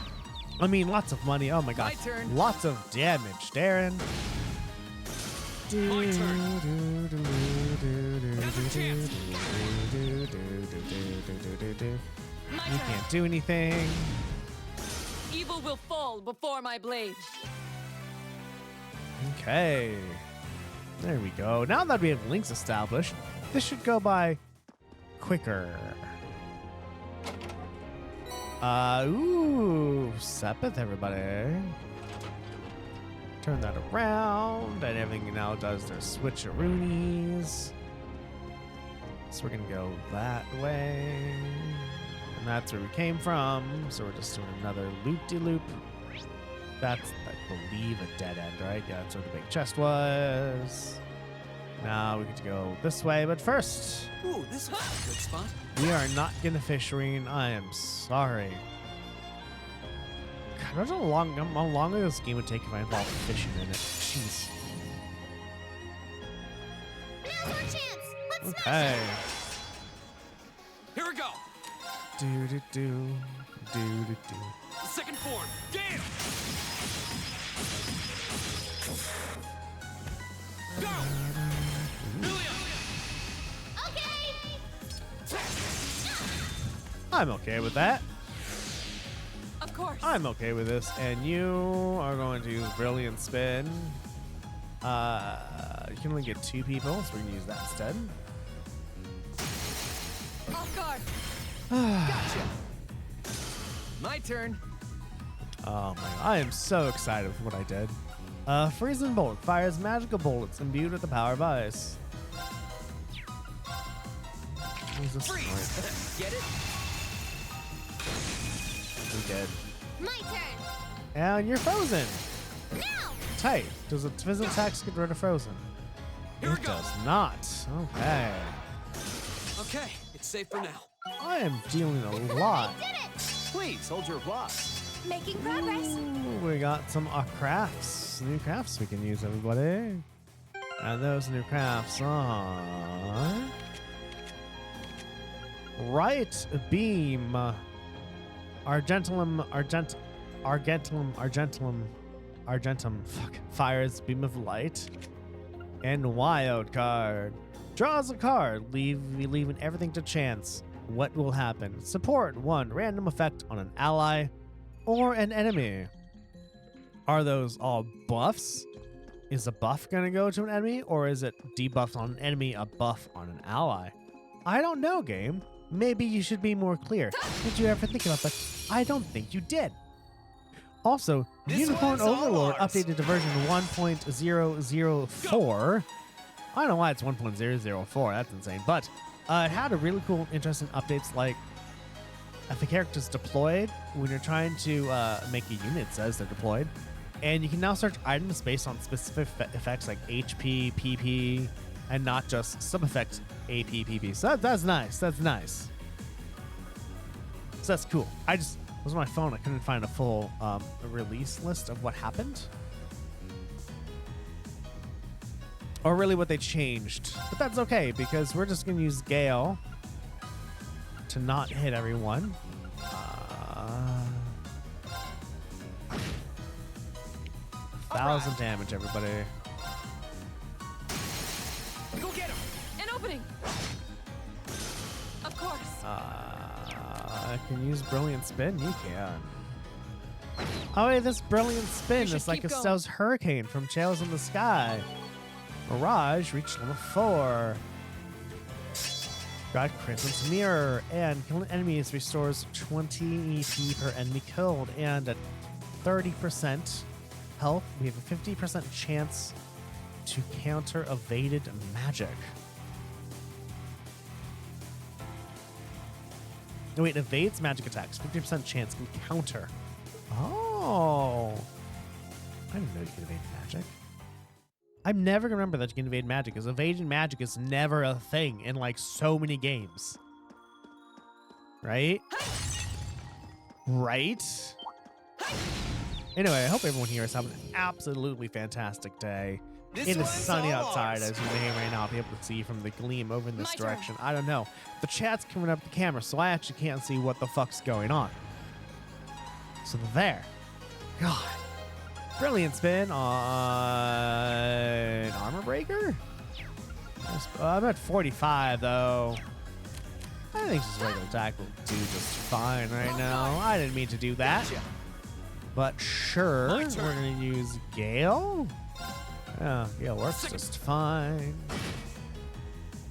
I mean, lots of money. Oh my god. My turn. Lots of damage, Darren. My turn. Now's your chance. My You turn. can't do anything. Evil will fall before my blade. Okay. There we go. Now that we have links established, this should go by quicker. Ooh, Sepith, everybody. Turn that around, and everything now does their switcheroonies. So we're gonna go that way, and that's where we came from. So we're just doing another loop-de-loop. That's, I believe, a dead end, right? Yeah, that's where the big chest was. Now we get to go this way, but first, Ooh, this was a good spot. we are not gonna fish, Reen. I am sorry. God, I don't know how long this game would take if I involved fishing in it. Jeez. Now's our chance. Let's smash Okay. it. Here we go. Do. Second form. Gale. Go. Millium. Okay. I'm okay with that. Of course. I'm okay with this. And you are going to use Brilliant Spin. You can only get 2 people, so we're going to use that instead. Off guard. Gotcha. My turn. Oh my god, I am so excited with what I did. Freezing Bolt fires magical bullets imbued with the power of ice. What is this? Freeze. Get it? We did. My turn. And you're frozen. Now. Tight. Does a physical attacks get rid of frozen? Here we It go. does not. Okay. Okay, it's safe for now. I am dealing a lot. Did it. Please hold your applause. Making progress. Ooh, we got some crafts. New crafts we can use, everybody. And those new crafts are Right Beam, Argentum, fires Beam of Light, and Wild Card. Draws a card, leaving everything to chance. What will happen? Support 1 random effect on an ally or an enemy. Are those all buffs? Is a buff going to go to an enemy, or is it debuff on an enemy, a buff on an ally? I don't know, game. Maybe you should be more clear. Did you ever think about that? I don't think you did. Also, This Unicorn one's all Overlord ours. updated to version 1.004. I don't know why it's 1.004. That's insane. But it had a really cool, interesting updates like if the character's deployed, when you're trying to make a unit, it says they're deployed. And you can now search items based on specific effects like HP, PP, and not just sub-effects AP, PP. So that's nice. That's nice. So that's cool. I just was on my phone. I couldn't find a full release list of what happened. Or really what they changed. But that's okay, because we're just going to use Gale to not hit everyone. 1,000 damage, everybody. Go get him. An opening. Of course. I can use Brilliant Spin? You can. Oh, wait, this Brilliant Spin should is like keep going. Estelle's Hurricane from Trails in the Sky. Mirage reached level 4. Got Crimson's Mirror, and killing enemies restores 20 EP per enemy killed, and at 30% health, we have a 50% chance to counter evaded magic. No, wait, evades magic attacks. 50% chance can counter. Oh. I didn't know you could evade magic. I'm never gonna remember that you can evade magic, because evading magic is never a thing in like so many games. Right? Right? Anyway, I hope everyone here is having an absolutely fantastic day. This It is one's sunny all outside, ours. as you may or may not be able to see from the gleam over in this My turn. direction. I don't know. The chat's coming up the camera, so I actually can't see what the fuck's going on. So there. God. Brilliant spin on Armor Breaker? I'm at 45, though. I think just regular attack will do just fine right now. I didn't mean to do that. Gotcha. But sure, My we're turn. going to use Gale. Yeah, Gale works just fine.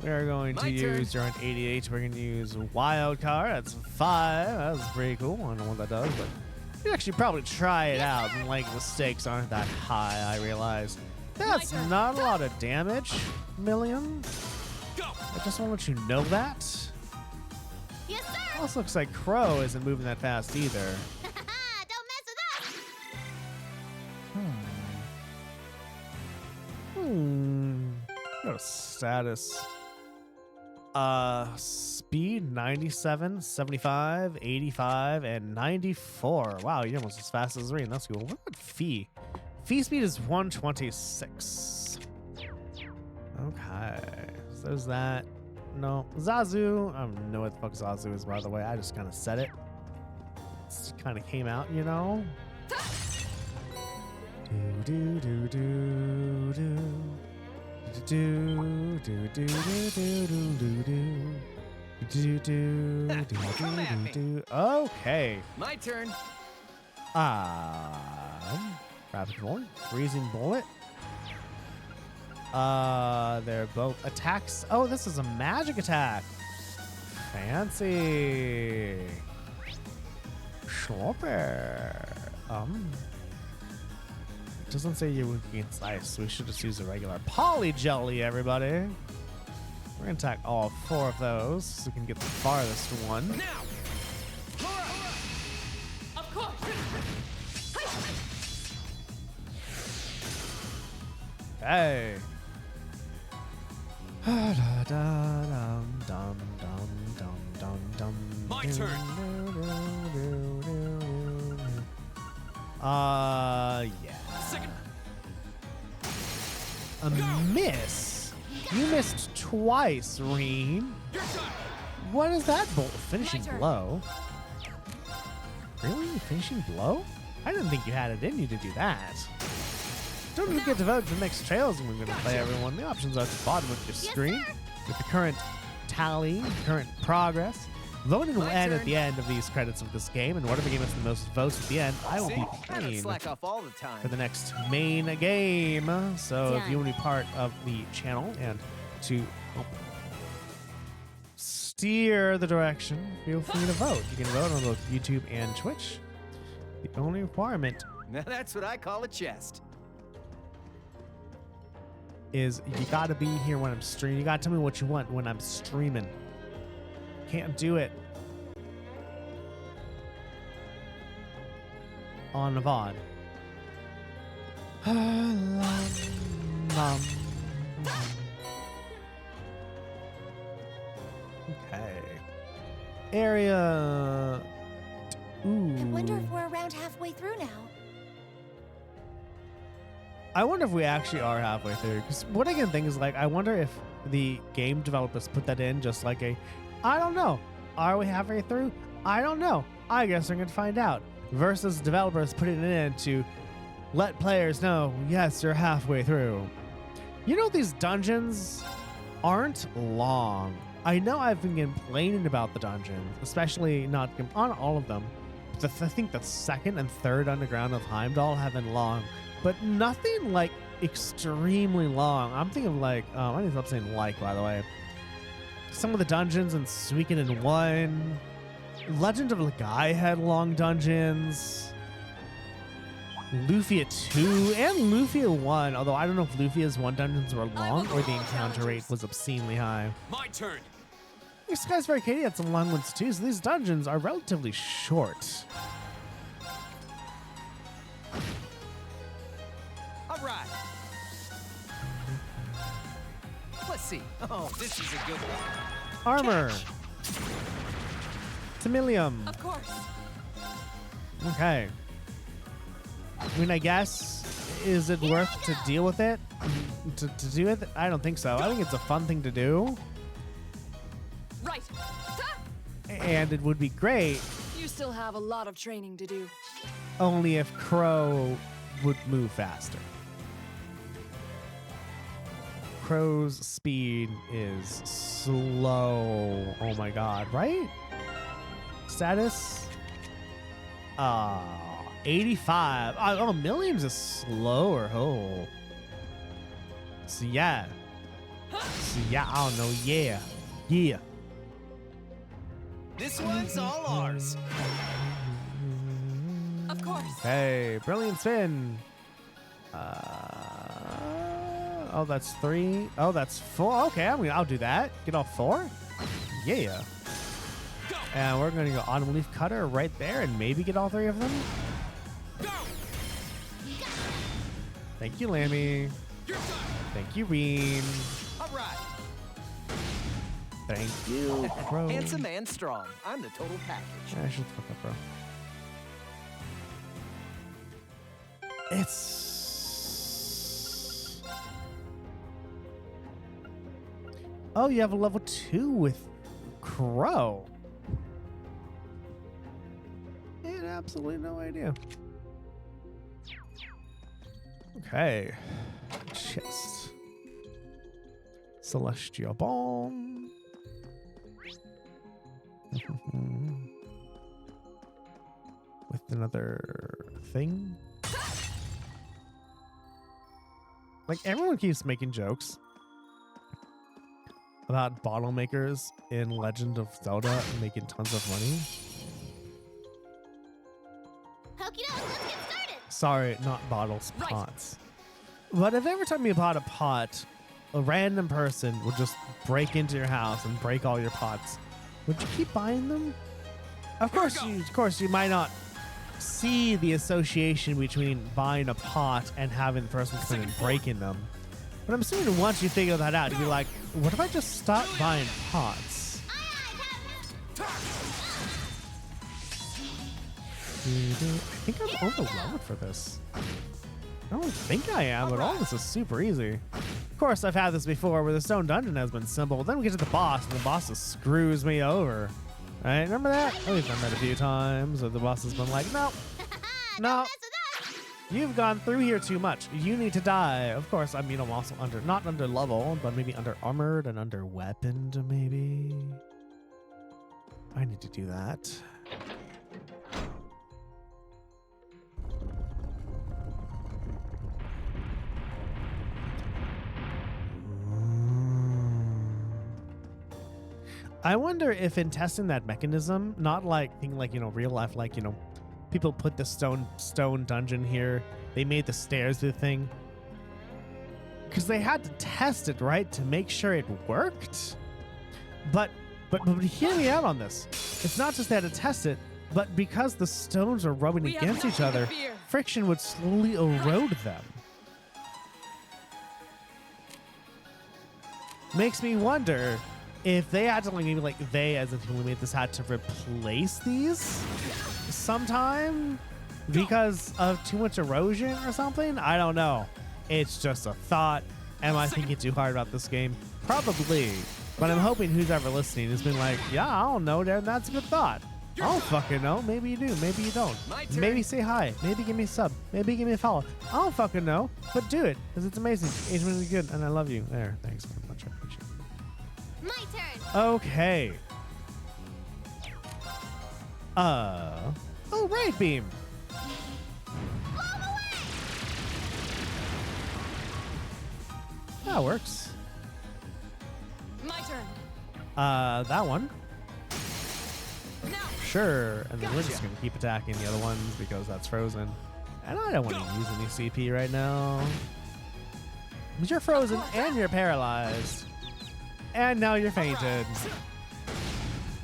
We are going to My turn. use during 88. We're going to use Wild Card. That's 5. That's pretty cool. I don't know what that does, but you actually probably try it out. And like the stakes aren't that high, I realize. That's turn. not a lot of damage, Millium. Go. I just want to let you know that. Yes, sir. Also looks like Crow isn't moving that fast either. Don't mess with us. Go to status. Speed 97, 75, 85, and 94. Wow, you're almost as fast as Reen. That's cool. What about Fee? Fee speed is 126. Okay. So there's that. No. Zazu. I don't know what the fuck Zazu is, by the way. I just kind of said it. It kind of came out, you know? Do do do do do do do do do do do Come at me. do. Okay. My turn. Rapid Roar, Freezing Bullet. They're both attacks. Oh, this is a magic attack. Fancy. Schlopper. It doesn't say you're weak against ice, so we should just use a regular Poly Jelly, everybody. We're gonna attack all 4 of those so we can get the farthest one. Now. Of course. Hey. My turn. Yeah. Second. A miss. You missed twice, Reen. Your turn. What is that bolt? Finishing turn. blow. Really? Finishing blow? I didn't think you had it in you to do that. Don't forget to vote for the next trails we're going to play, everyone. The options are at the bottom of your screen with the current tally, current progress, Voting will My end at turn. the end of these credits of this game, and whatever game gets the most votes at the end, I will See? be I don't playing slack off all the time. for the next main game. So if you Done. want to be part of the channel and to help steer the direction, feel free to vote. You can vote on both YouTube and Twitch. The only requirement Now that's what I call a chest. is you gotta be here when I'm streaming. You gotta tell me what you want when I'm streaming. Can't do it on the VOD. Okay. Area. Ooh. I wonder if we're around halfway through now. I wonder if we actually are halfway through. Because what I can think is, like, I wonder if the game developers put that in just like a, I don't know. Are we halfway through? I don't know. I guess we're going to find out. Versus developers putting it in to let players know, yes, you're halfway through. You know, these dungeons aren't long. I know I've been complaining about the dungeons, especially not on all of them. I think the second and third underground of Heimdall have been long, but nothing like extremely long. I'm thinking of like, I need to stop saying like, by the way. Some of the dungeons in Suikoden 1, Legend of Legai had long dungeons. Lufia 2 and Lufia 1, although I don't know if Lufia's 1 dungeons were long or the encounter rate was obscenely high. My turn. This guy's very Katie had some long ones too, so these dungeons are relatively short. All right. Let's see. Oh, this is a good one. Armor. To Millium. Of course. Okay. I mean, I guess, is it worth to deal with it? To do with it? I don't think so. I think it's a fun thing to do. Right. Ha! And it would be great You still have a lot of training to do. only if Crow would move faster. Crow's speed is slow. Oh my god, right? Status? 85. Oh, Millium's is slower. Oh. So yeah. I don't know. Yeah. Yeah. This one's all ours. Of course. Hey, brilliant spin. Oh, that's 3. Oh, that's 4. Okay, I'll do that. Get all 4. Yeah. And we're gonna go Autumn Leaf Cutter right there, and maybe get all 3 of them. Thank you, Lammy. Thank you, Reen. All right. Thank you, Crow. Handsome and strong. I'm the total package. I should fuck up, bro. It's. Oh, you have a level 2 with Crow. I had absolutely no idea. Okay. Chest. Celestial Balm. With another thing. Like, everyone keeps making jokes about bottle makers in Legend of Zelda making tons of money. Okie doke, let's get started. Sorry, not bottles, Right. pots. But if every time you bought a pot, a random person would just break into your house and break all your pots, would you keep buying them? Of course, you might not see the association between buying a pot and having the person come in and breaking them. But I'm assuming once you figure that out, you'd be like, what if I just stop buying pots? I think I'm overwhelmed for this. I don't think I am, but all this is super easy. Of course, I've had this before where the stone dungeon has been simple. Then we get to the boss, and the boss just screws me over. Right? Remember that? We've done that a few times, where the boss has been like, no, no, you've gone through here too much. You need to die. Of course, I mean, I'm also not under level, but maybe under armored and under weaponed, maybe. I need to do that. I wonder if in testing that mechanism, not like thing like, real life, like, people put the stone dungeon here. They made the stairs the thing. Because they had to test it, right? To make sure it worked. But hear me out on this. It's not just they had to test it, but because the stones are rubbing We have against each nothing to other, fear. friction would slowly erode them. Makes me wonder if they had to, like, maybe like they, as if people who made this, had to replace these sometime because of too much erosion or something. I don't know. It's just a thought. Am I thinking too hard about this game? Probably. But I'm hoping who's ever listening has been like, yeah, I don't know, Darren. That's a good thought. I don't fucking know. Maybe you do. Maybe you don't. Maybe say hi. Maybe give me a sub. Maybe give me a follow. I don't fucking know. But do it because it's amazing. Engagement is good and I love you. There. Thanks very much. I appreciate it. My turn. Okay. Oh, right beam. That works. My turn. That one. Now. Sure. And then we're just going to keep attacking the other ones because that's frozen. And I don't want to use any CP right now. Because you're frozen and you're paralyzed. And now you're fainted.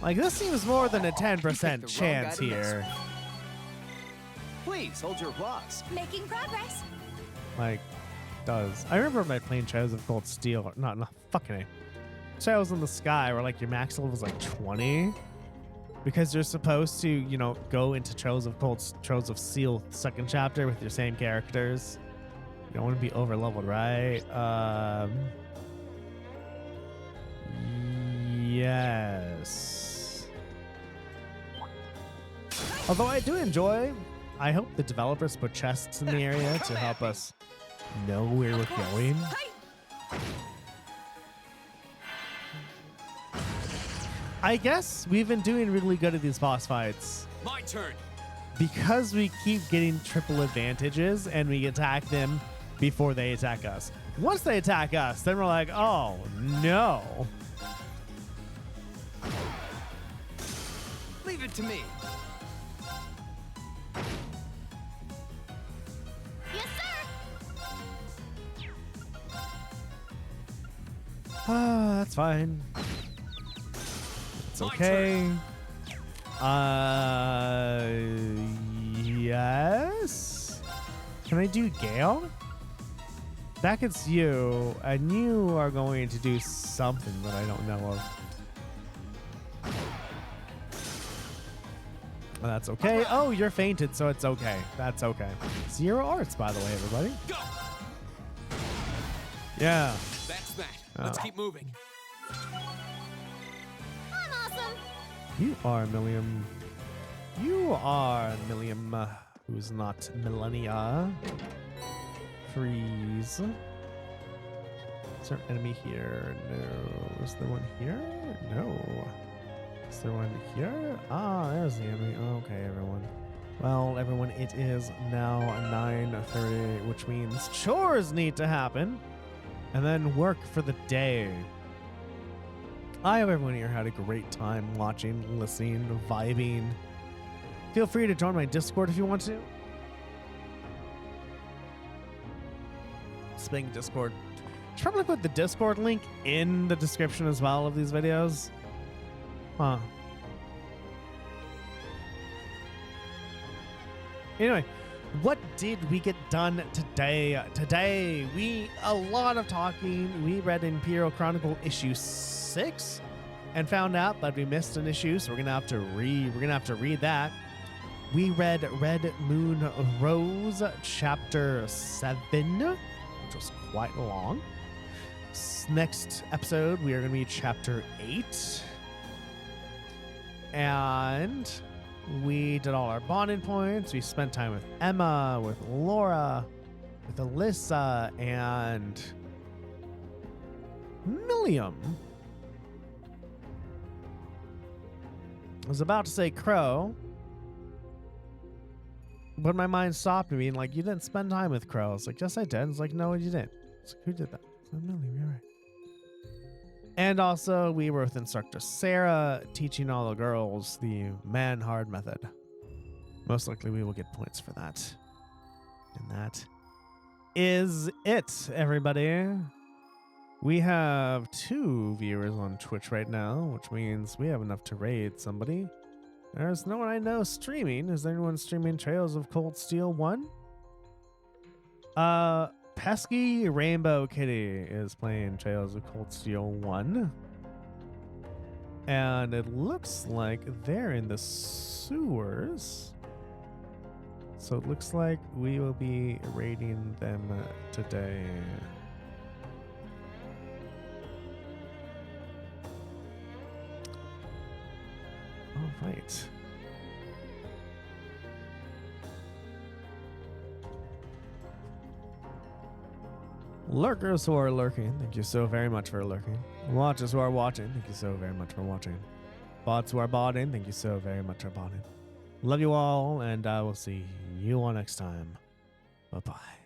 Like, this seems more than a 10% chance here. Please hold your applause. Making progress. Like, does. I remember my playing Trials of Cold Steel. Or, not fucking A. Trials in the Sky, where, like, your max level was like 20. Because you're supposed to, go into Trials of Steel second chapter with your same characters. You don't want to be over leveled, right? Yes. Although I do enjoy, I hope the developers put chests in the area to help us know where we're going. I guess we've been doing really good at these boss fights. My turn. Because we keep getting triple advantages and we attack them before they attack us. Once they attack us, then we're like, oh no. Leave it to me. Yes, sir. That's fine. It's okay. Yes. Can I do Gale? That gets you, and you are going to do something that I don't know of. That's okay. Oh, you're fainted, so it's okay. That's okay. 0 arts, by the way, everybody. Go. Yeah. That's that. Oh. Let's keep moving. I'm awesome. You are Millium. You are Millium, who's not Millennia. Freeze. Is there an enemy here? No. Is there one here? No. Is there one here? Ah, there's the enemy. Okay, everyone. Well, everyone, it is now 9:30, which means chores need to happen. And then work for the day. I hope everyone here had a great time watching, listening, vibing. Feel free to join my Discord if you want to. Speaking of Discord, should probably put the Discord link in the description as well of these videos. Huh. Anyway, what did we get done today? Today, a lot of talking. We read Imperial Chronicle issue 6 and found out that we missed an issue, so we're gonna have to read that. We read Red Moon Rose chapter 7, which was quite long. Next episode, we are gonna be chapter 8. And we did all our bonding points. We spent time with Emma, with Laura, with Alisa, and Millium. I was about to say Crow, but my mind stopped me and like, you didn't spend time with Crow. I was like, yes, I did. It's like, no, you didn't. It's like, who did that? It's like, Millium, you're right. And also, we were with instructor Sarah, teaching all the girls the man-hard method. Most likely, we will get points for that. And that is it, everybody. We have 2 viewers on Twitch right now, which means we have enough to raid somebody. There's no one I know streaming. Is there anyone streaming Trails of Cold Steel 1? Pesky Rainbow Kitty is playing Trails of Cold Steel 1. And it looks like they're in the sewers. So it looks like we will be raiding them today. All right. Lurkers who are lurking, thank you so very much for lurking. Watchers who are watching, thank you so very much for watching. Bots who are botting, thank you so very much for botting. Love you all, and I will see you all next time. Bye-bye.